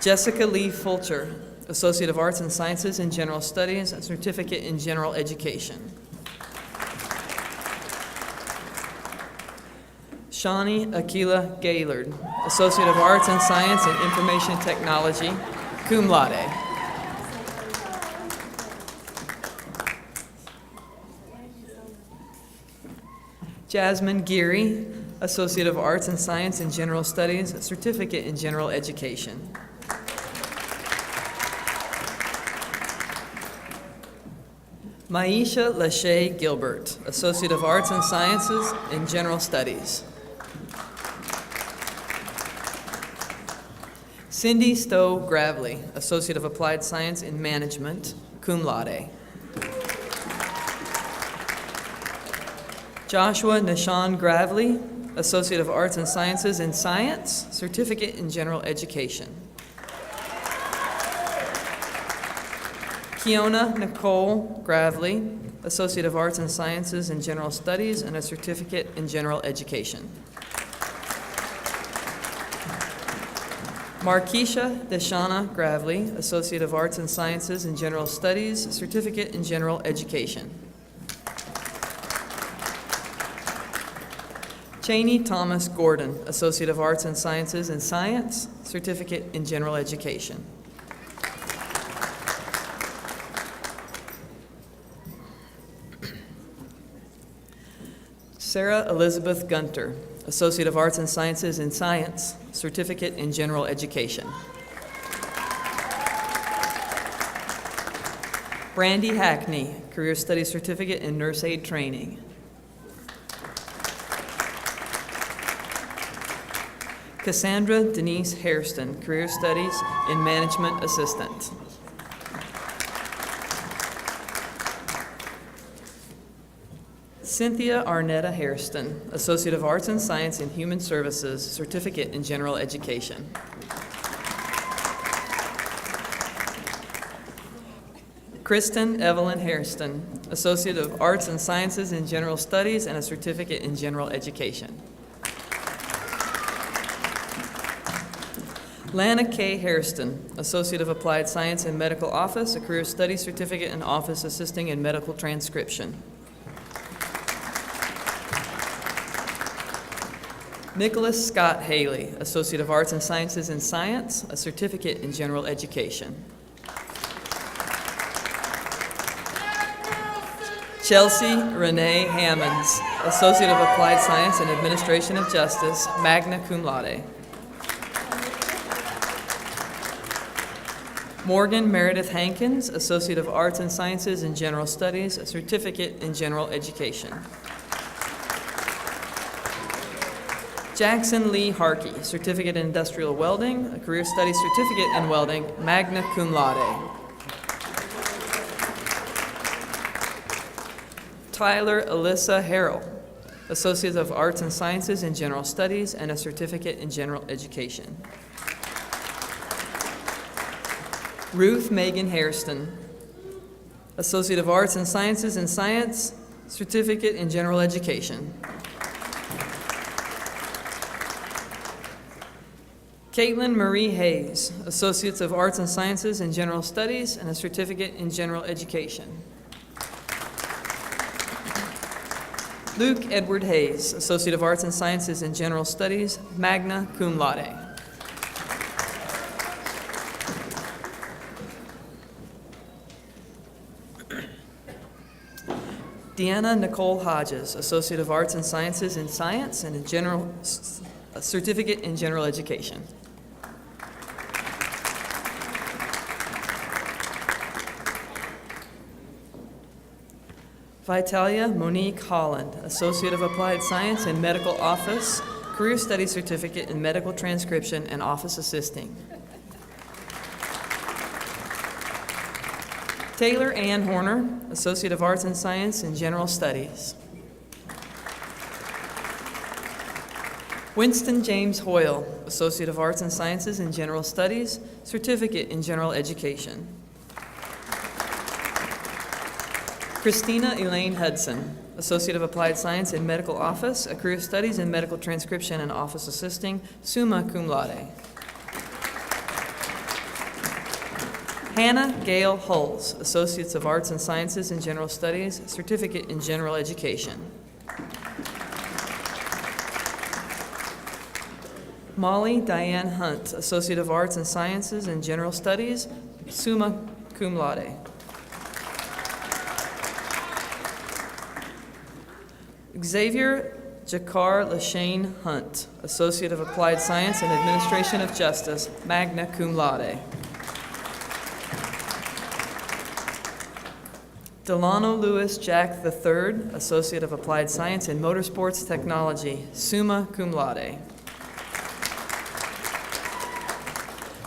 Speaker 6: Jessica Lee Fulcher, Associate of Arts and Sciences in General Studies, Certificate in General Education. Shawnee Aquila Gaylord, Associate of Arts and Science in Information Technology, cum laude. Jasmine Geary, Associate of Arts and Science in General Studies, Certificate in General Education. Maisha Lachey Gilbert, Associate of Arts and Sciences in General Studies. Cindy Stowe Gravely, Associate of Applied Science in Management, cum laude. Joshua Nishan Gravely, Associate of Arts and Sciences in Science, Certificate in General Education. Kiona Nicole Gravely, Associate of Arts and Sciences in General Studies and a Certificate in General Education. Markeisha Deshana Gravely, Associate of Arts and Sciences in General Studies, Certificate in General Education. Cheney Thomas Gordon, Associate of Arts and Sciences in Science, Certificate in General Education. Sarah Elizabeth Gunter, Associate of Arts and Sciences in Science, Certificate in General Education. Brandy Hackney, Career Studies Certificate in Nurse Aid Training. Cassandra Denise Hairston, Career Studies in Management Assistant. Cynthia Arnetta Hairston, Associate of Arts and Science in Human Services, Certificate in General Education. Kristen Evelyn Hairston, Associate of Arts and Sciences in General Studies and a Certificate in General Education. Lana K. Hairston, Associate of Applied Science in Medical Office, a Career Studies Certificate in Office Assisting in Medical Transcription. Nicholas Scott Haley, Associate of Arts and Sciences in Science, a Certificate in General Education. Chelsea Renee Hammonds, Associate of Applied Science in Administration of Justice, magna cum laude. Morgan Meredith Hankins, Associate of Arts and Sciences in General Studies, a Certificate in General Education. Jackson Lee Harkey, Certificate in Industrial Welding, a Career Studies Certificate in Welding, magna cum laude. Tyler Alyssa Harrell, Associate of Arts and Sciences in General Studies and a Certificate in General Education. Ruth Megan Hairston, Associate of Arts and Sciences in Science, Certificate in General Education. Caitlin Marie Hayes, Associates of Arts and Sciences in General Studies and a Certificate in General Education. Luke Edward Hayes, Associate of Arts and Sciences in General Studies, magna cum laude. Deanna Nicole Hodges, Associate of Arts and Sciences in Science and a Certificate in General Education. Vitalia Monique Holland, Associate of Applied Science in Medical Office, Career Study Certificate in Medical Transcription and Office Assisting. Taylor Ann Horner, Associate of Arts and Science in General Studies. Winston James Hoyle, Associate of Arts and Sciences in General Studies, Certificate in General Education. Christina Elaine Hudson, Associate of Applied Science in Medical Office, a Career Studies in Medical Transcription and Office Assisting, summa cum laude. Hannah Gail Hulls, Associates of Arts and Sciences in General Studies, Certificate in General Education. Molly Diane Hunt, Associate of Arts and Sciences in General Studies, summa cum laude. Xavier Jakar Lashane Hunt, Associate of Applied Science and Administration of Justice, magna cum laude. Delano Lewis Jack III, Associate of Applied Science in Motorsports Technology, summa cum laude.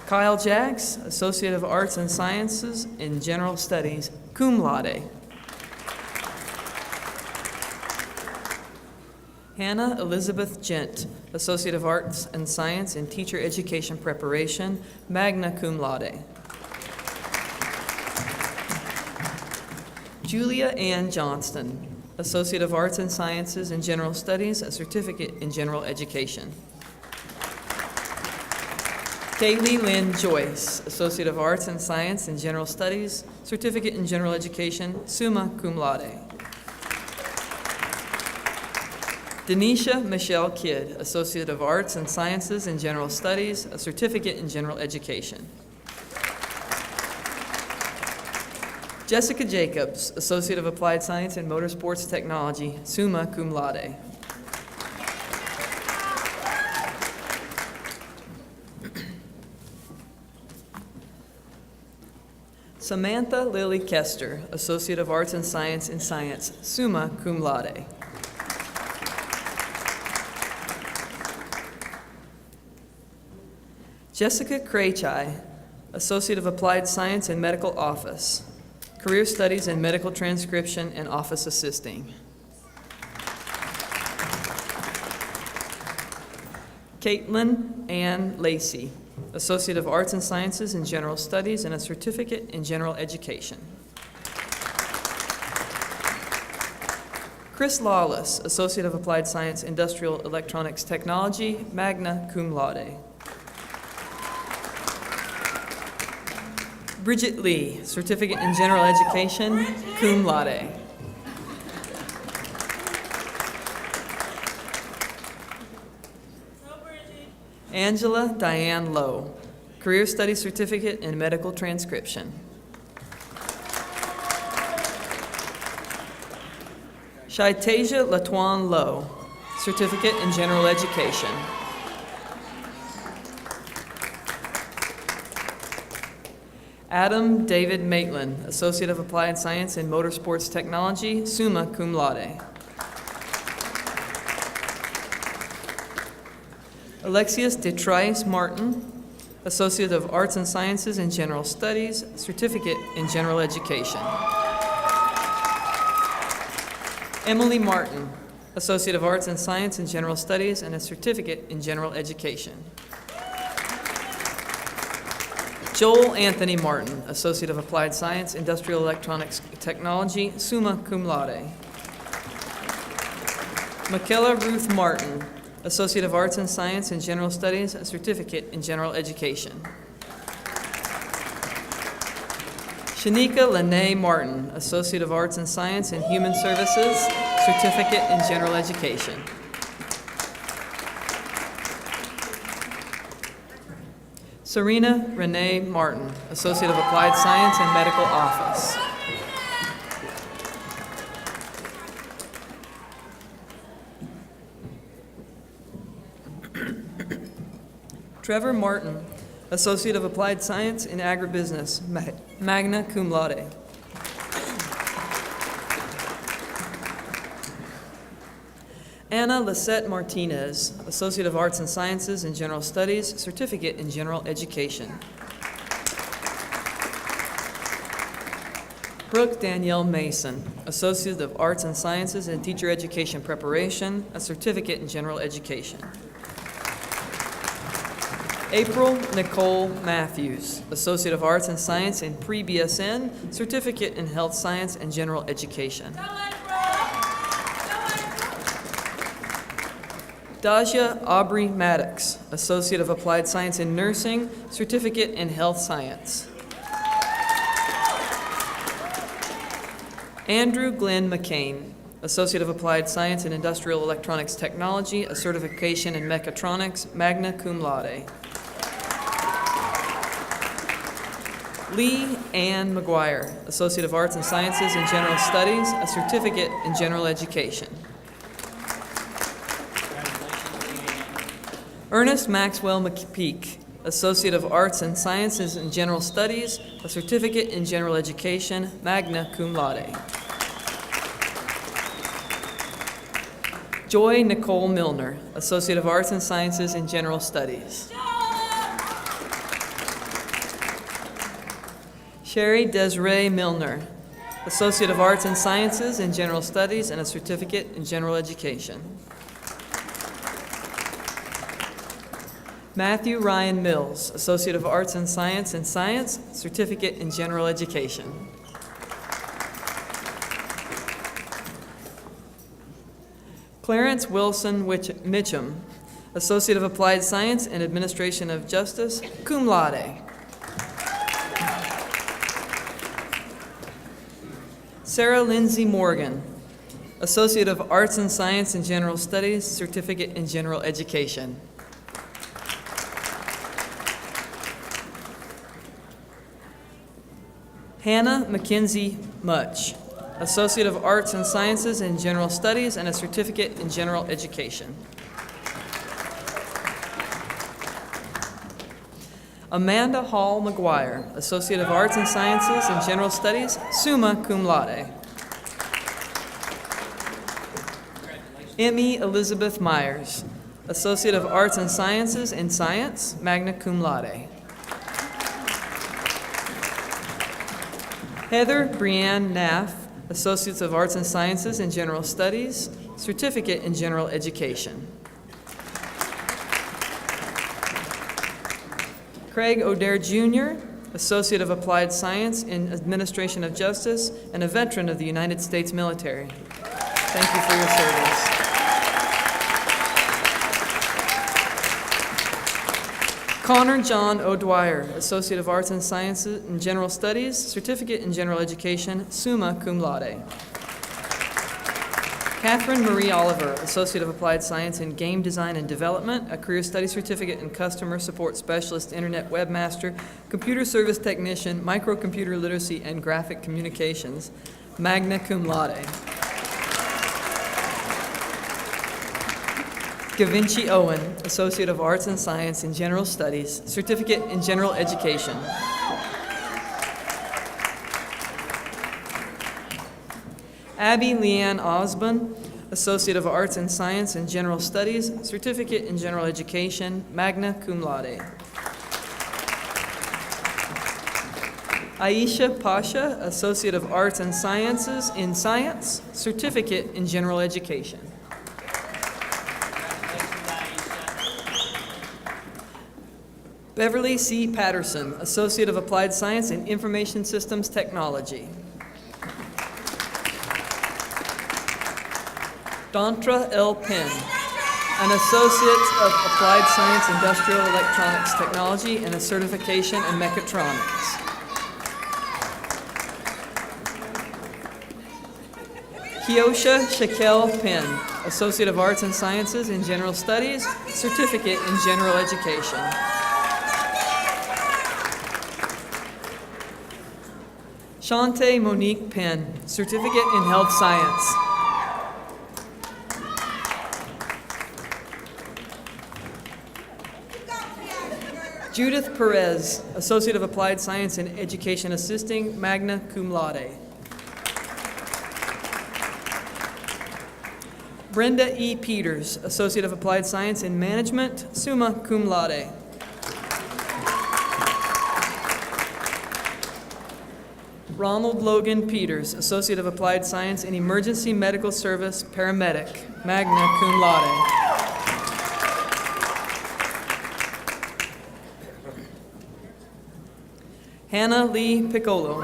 Speaker 6: Kyle Jacks, Associate of Arts and Sciences in General Studies, cum laude. Hannah Elizabeth Gent, Associate of Arts and Science in Teacher Education Preparation, magna cum laude. Julia Ann Johnston, Associate of Arts and Sciences in General Studies, a Certificate in General Education. Kaylee Lynn Joyce, Associate of Arts and Science in General Studies, Certificate in General Education, summa cum laude. Denisha Michelle Kidd, Associate of Arts and Sciences in General Studies, a Certificate in General Education. Jessica Jacobs, Associate of Applied Science in Motorsports Technology, summa cum laude. Samantha Lily Kester, Associate of Arts and Science in Science, summa cum laude. Jessica Krejci, Associate of Applied Science in Medical Office, Career Studies in Medical Transcription and Office Assisting. Caitlin Ann Lacey, Associate of Arts and Sciences in General Studies and a Certificate in General Education. Chris Lawless, Associate of Applied Science, Industrial Electronics Technology, magna cum laude. Bridget Lee, Certificate in General Education, cum laude. Angela Diane Lowe, Career Study Certificate in Medical Transcription. Shaitasia Latuan Lowe, Certificate in General Education. Adam David Maitland, Associate of Applied Science in Motorsports Technology, summa cum laude. Alexius DeTrice Martin, Associate of Arts and Sciences in General Studies, Certificate in General Education. Emily Martin, Associate of Arts and Science in General Studies and a Certificate in General Education. Joel Anthony Martin, Associate of Applied Science, Industrial Electronics Technology, summa cum laude. Michaela Ruth Martin, Associate of Arts and Science in General Studies, a Certificate in General Education. Shanika Lene Martin, Associate of Arts and Science in Human Services, Certificate in General Education. Serena Renee Martin, Associate of Applied Science in Medical Office. Trevor Martin, Associate of Applied Science in Agribusiness, magna cum laude. Hannah Lisette Martinez, Associate of Arts and Sciences in General Studies, Certificate in General Education. Brooke Danielle Mason, Associate of Arts and Sciences in Teacher Education Preparation, a Certificate in General Education. April Nicole Matthews, Associate of Arts and Science in Pre-BSN, Certificate in Health Science and General Education. Daja Aubrey Maddox, Associate of Applied Science in Nursing, Certificate in Health Science. Andrew Glenn McCain, Associate of Applied Science in Industrial Electronics Technology, a certification in Mechatronics, magna cum laude. Lee Ann McGuire, Associate of Arts and Sciences in General Studies, a certificate in General Education. Ernest Maxwell McPeak, Associate of Arts and Sciences in General Studies, a certificate in General Education, magna cum laude. Joy Nicole Milner, Associate of Arts and Sciences in General Studies. Sherry Desiree Milner, Associate of Arts and Sciences in General Studies and a certificate in General Education. Matthew Ryan Mills, Associate of Arts and Science in Science, certificate in General Education. Clarence Wilson Mitchum, Associate of Applied Science and Administration of Justice, cum laude. Sarah Lindsay Morgan, Associate of Arts and Science in General Studies, certificate in General Education. Hannah Mackenzie Much, Associate of Arts and Sciences in General Studies and a certificate in General Education. Amanda Hall McGuire, Associate of Arts and Sciences in General Studies, summa cum laude. Emmy Elizabeth Myers, Associate of Arts and Sciences in Science, magna cum laude. Heather Brianne Naff, Associates of Arts and Sciences in General Studies, certificate in General Education. Craig O'Dare Jr., Associate of Applied Science in Administration of Justice and a veteran of the United States military. Thank you for your service. Connor John O'Dwyer, Associate of Arts and Sciences in General Studies, certificate in General Education, summa cum laude. Catherine Marie Oliver, Associate of Applied Science in Game Design and Development, a Career Study Certificate in Customer Support Specialist, Internet Webmaster, Computer Service Technician, Microcomputer Literacy, and Graphic Communications, magna cum laude. Gavinci Owen, Associate of Arts and Science in General Studies, certificate in General Education. Abby Leanne Osborne, Associate of Arts and Science in General Studies, certificate in General Education, magna cum laude. Aisha Pasha, Associate of Arts and Sciences in Science, certificate in General Education. Beverly C. Patterson, Associate of Applied Science in Information Systems Technology. Dontra L. Penn, an Associate of Applied Science Industrial Electronics Technology and a certification in Mechatronics. Kiosha Shaquille Penn, Associate of Arts and Sciences in General Studies, certificate in General Education. Shante Monique Penn, certificate in Health Science. Judith Perez, Associate of Applied Science in Education Assisting, magna cum laude. Brenda E. Peters, Associate of Applied Science in Management, summa cum laude. Ronald Logan Peters, Associate of Applied Science in Emergency Medical Service, paramedic, magna cum laude. Hannah Lee Piccolo,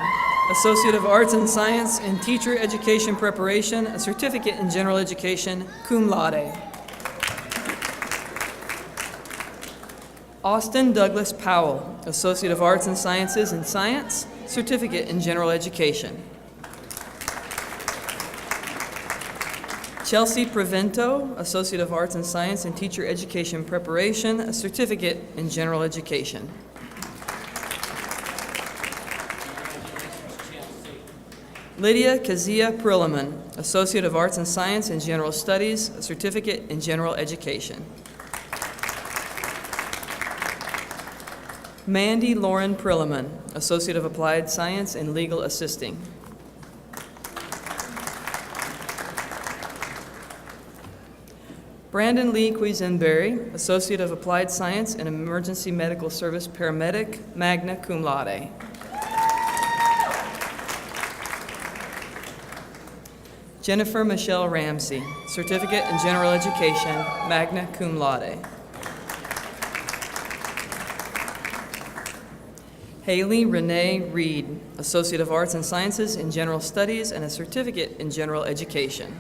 Speaker 6: Associate of Arts and Science in Teacher Education Preparation, a certificate in General Education, cum laude. Austin Douglas Powell, Associate of Arts and Sciences in Science, certificate in General Education. Chelsea Prevento, Associate of Arts and Science in Teacher Education Preparation, a certificate in General Education. Lydia Kazia Perliman, Associate of Arts and Science in General Studies, a certificate in General Education. Mandy Lauren Perliman, Associate of Applied Science in Legal Assisting. Brandon Lee Quisenberry, Associate of Applied Science in Emergency Medical Service Paramedic, magna cum laude. Jennifer Michelle Ramsey, Certificate in General Education, magna cum laude. Haley Renee Reed, Associate of Arts and Sciences in General Studies and a Certificate in General Education.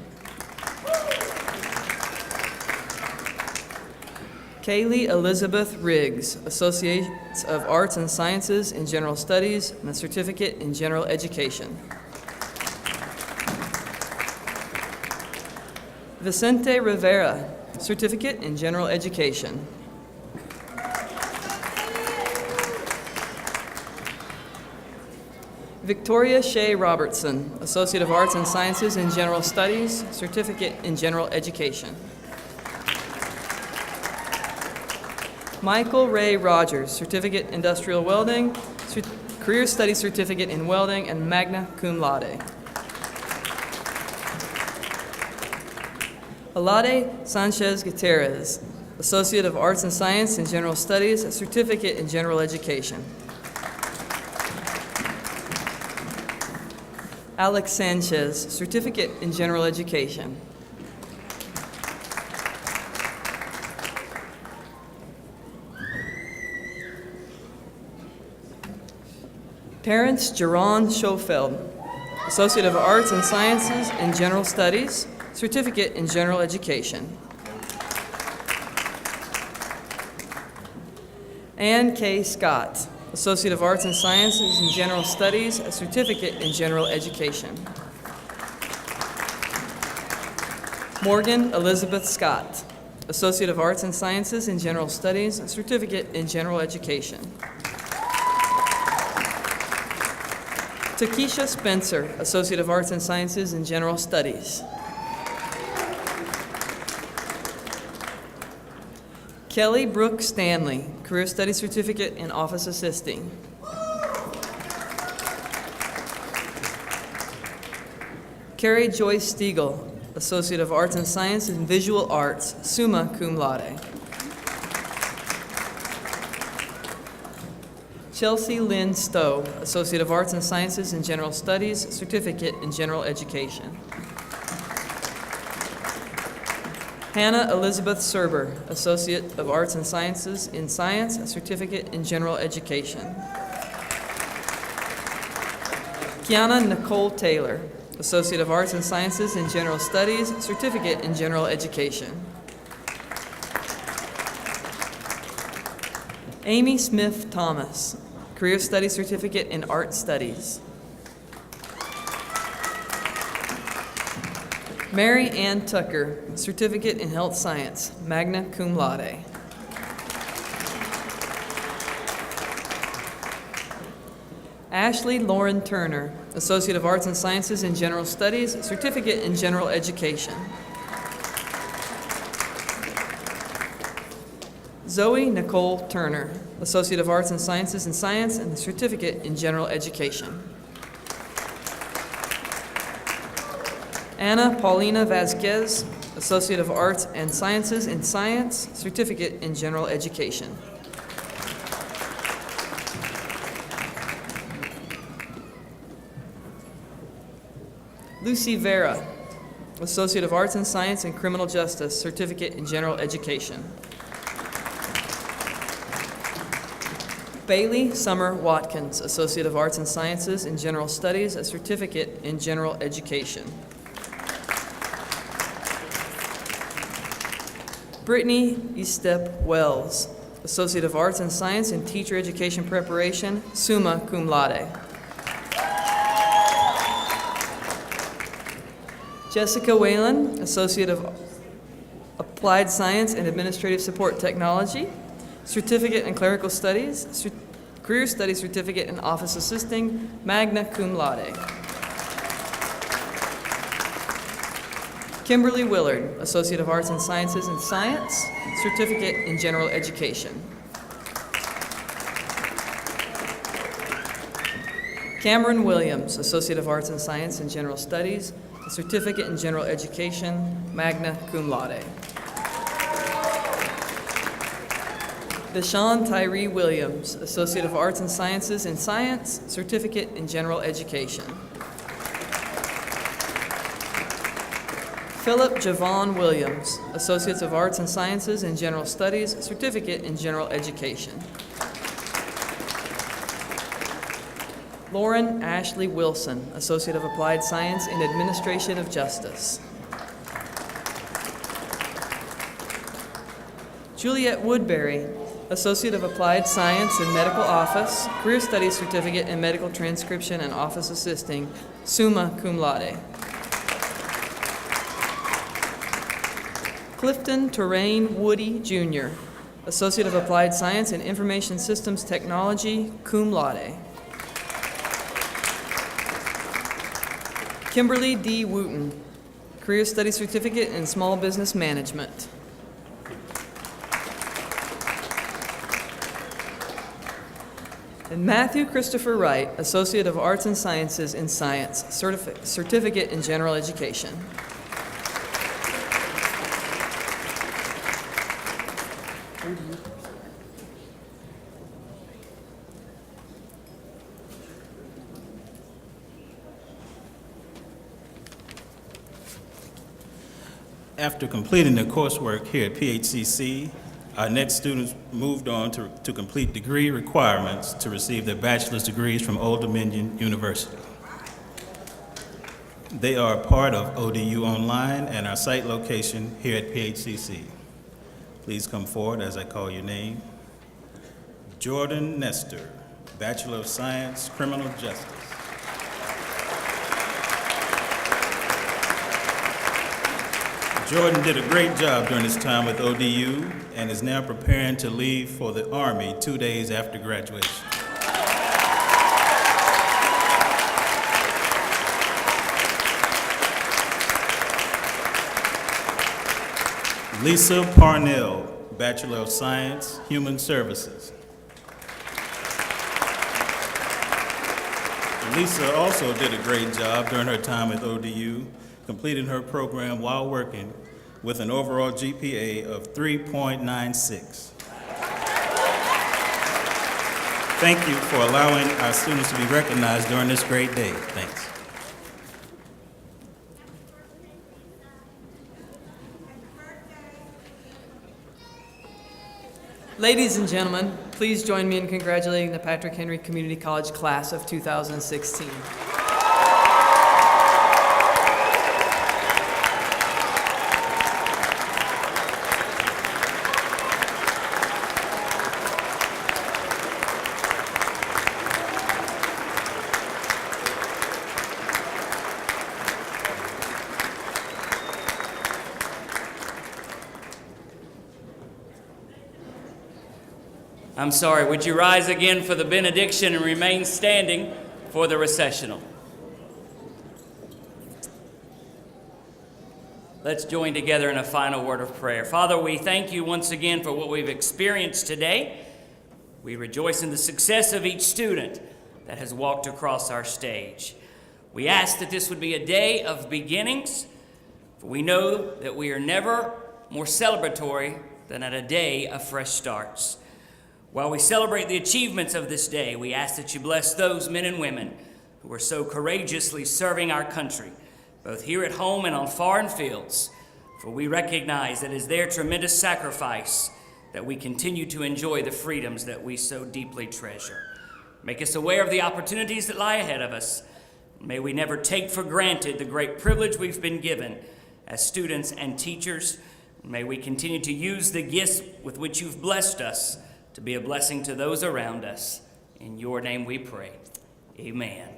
Speaker 6: Kaylee Elizabeth Riggs, Associate of Arts and Sciences in General Studies and a Certificate in General Education. Vicente Rivera, Certificate in General Education. Victoria Shea Robertson, Associate of Arts and Sciences in General Studies, Certificate in General Education. Michael Ray Rogers, Certificate Industrial Welding, Career Study Certificate in Welding, and magna cum laude. Alade Sanchez Gutierrez, Associate of Arts and Science in General Studies, a Certificate in General Education. Alex Sanchez, Certificate in General Education. Terrence Jerron Schofeld, Associate of Arts and Sciences in General Studies, Certificate in General Education. Ann K. Scott, Associate of Arts and Sciences in General Studies, a Certificate in General Education. Morgan Elizabeth Scott, Associate of Arts and Sciences in General Studies, a Certificate in General Education. Takesha Spencer, Associate of Arts and Sciences in General Studies. Kelly Brooke Stanley, Career Study Certificate in Office Assisting. Carrie Joyce Stiegel, Associate of Arts and Science in Visual Arts, summa cum laude. Chelsea Lynn Stowe, Associate of Arts and Sciences in General Studies, Certificate in General Education. Hannah Elizabeth Serber, Associate of Arts and Sciences in Science, a Certificate in General Education. Kiana Nicole Taylor, Associate of Arts and Sciences in General Studies, Certificate in General Education. Amy Smith Thomas, Career Study Certificate in Art Studies. Mary Ann Tucker, Certificate in Health Science, magna cum laude. Ashley Lauren Turner, Associate of Arts and Sciences in General Studies, Certificate in General Education. Zoe Nicole Turner, Associate of Arts and Sciences in Science and Certificate in General Education. Anna Paulina Vasquez, Associate of Arts and Sciences in Science, Certificate in General Education. Lucy Vera, Associate of Arts and Science in Criminal Justice, Certificate in General Education. Bailey Summer Watkins, Associate of Arts and Sciences in General Studies, a Certificate in General Education. Brittany Estep Wells, Associate of Arts and Science in Teacher Education Preparation, summa cum laude. Jessica Whalen, Associate of Applied Science and Administrative Support Technology, Certificate in Clerical Studies, Career Studies Certificate in Office Assisting, magna cum laude. Kimberly Willard, Associate of Arts and Sciences in Science, Certificate in General Education. Cameron Williams, Associate of Arts and Science in General Studies, a Certificate in General Education, magna cum laude. Deshawn Tyree Williams, Associate of Arts and Sciences in Science, Certificate in General Education. Philip Javon Williams, Associates of Arts and Sciences in General Studies, Certificate in General Education. Lauren Ashley Wilson, Associate of Applied Science in Administration of Justice. Juliette Woodbury, Associate of Applied Science in Medical Office, Career Studies Certificate in Medical Transcription and Office Assisting, summa cum laude. Clifton Terrain Woody, Jr., Associate of Applied Science in Information Systems Technology, cum laude. Kimberly D. Wooten, Career Studies Certificate in Small Business Management. And Matthew Christopher Wright, Associate of Arts and Sciences in Science, Certificate in General Education.
Speaker 7: After completing their coursework here at PHCC, our next students moved on to complete degree requirements to receive their bachelor's degrees from Old Dominion University. They are a part of ODU Online and our site location here at PHCC. Please come forward as I call your name. Jordan Nestor, Bachelor of Science, Criminal Justice. Jordan did a great job during his time with ODU and is now preparing to leave for the Army 2 days after graduation. Lisa Parnell, Bachelor of Science, Human Services. Lisa also did a great job during her time at ODU, completing her program while working with an overall GPA of 3.96. Thank you for allowing our students to be recognized during this great day. Thanks.
Speaker 6: Ladies and gentlemen, please join me in congratulating the Patrick Henry Community College class of 2016.
Speaker 1: I'm sorry, would you rise again for the benediction and remain standing for the recessional? Let's join together in a final word of prayer. Father, we thank you once again for what we've experienced today. We rejoice in the success of each student that has walked across our stage. We ask that this would be a day of beginnings For we know that we are never more celebratory than at a day of fresh starts. While we celebrate the achievements of this day, we ask that you bless those men and women who are so courageously serving our country, both here at home and on foreign fields. For we recognize that it is their tremendous sacrifice that we continue to enjoy the freedoms that we so deeply treasure. Make us aware of the opportunities that lie ahead of us. May we never take for granted the great privilege we've been given as students and teachers. May we continue to use the gifts with which you've blessed us to be a blessing to those around us. In your name we pray. Amen.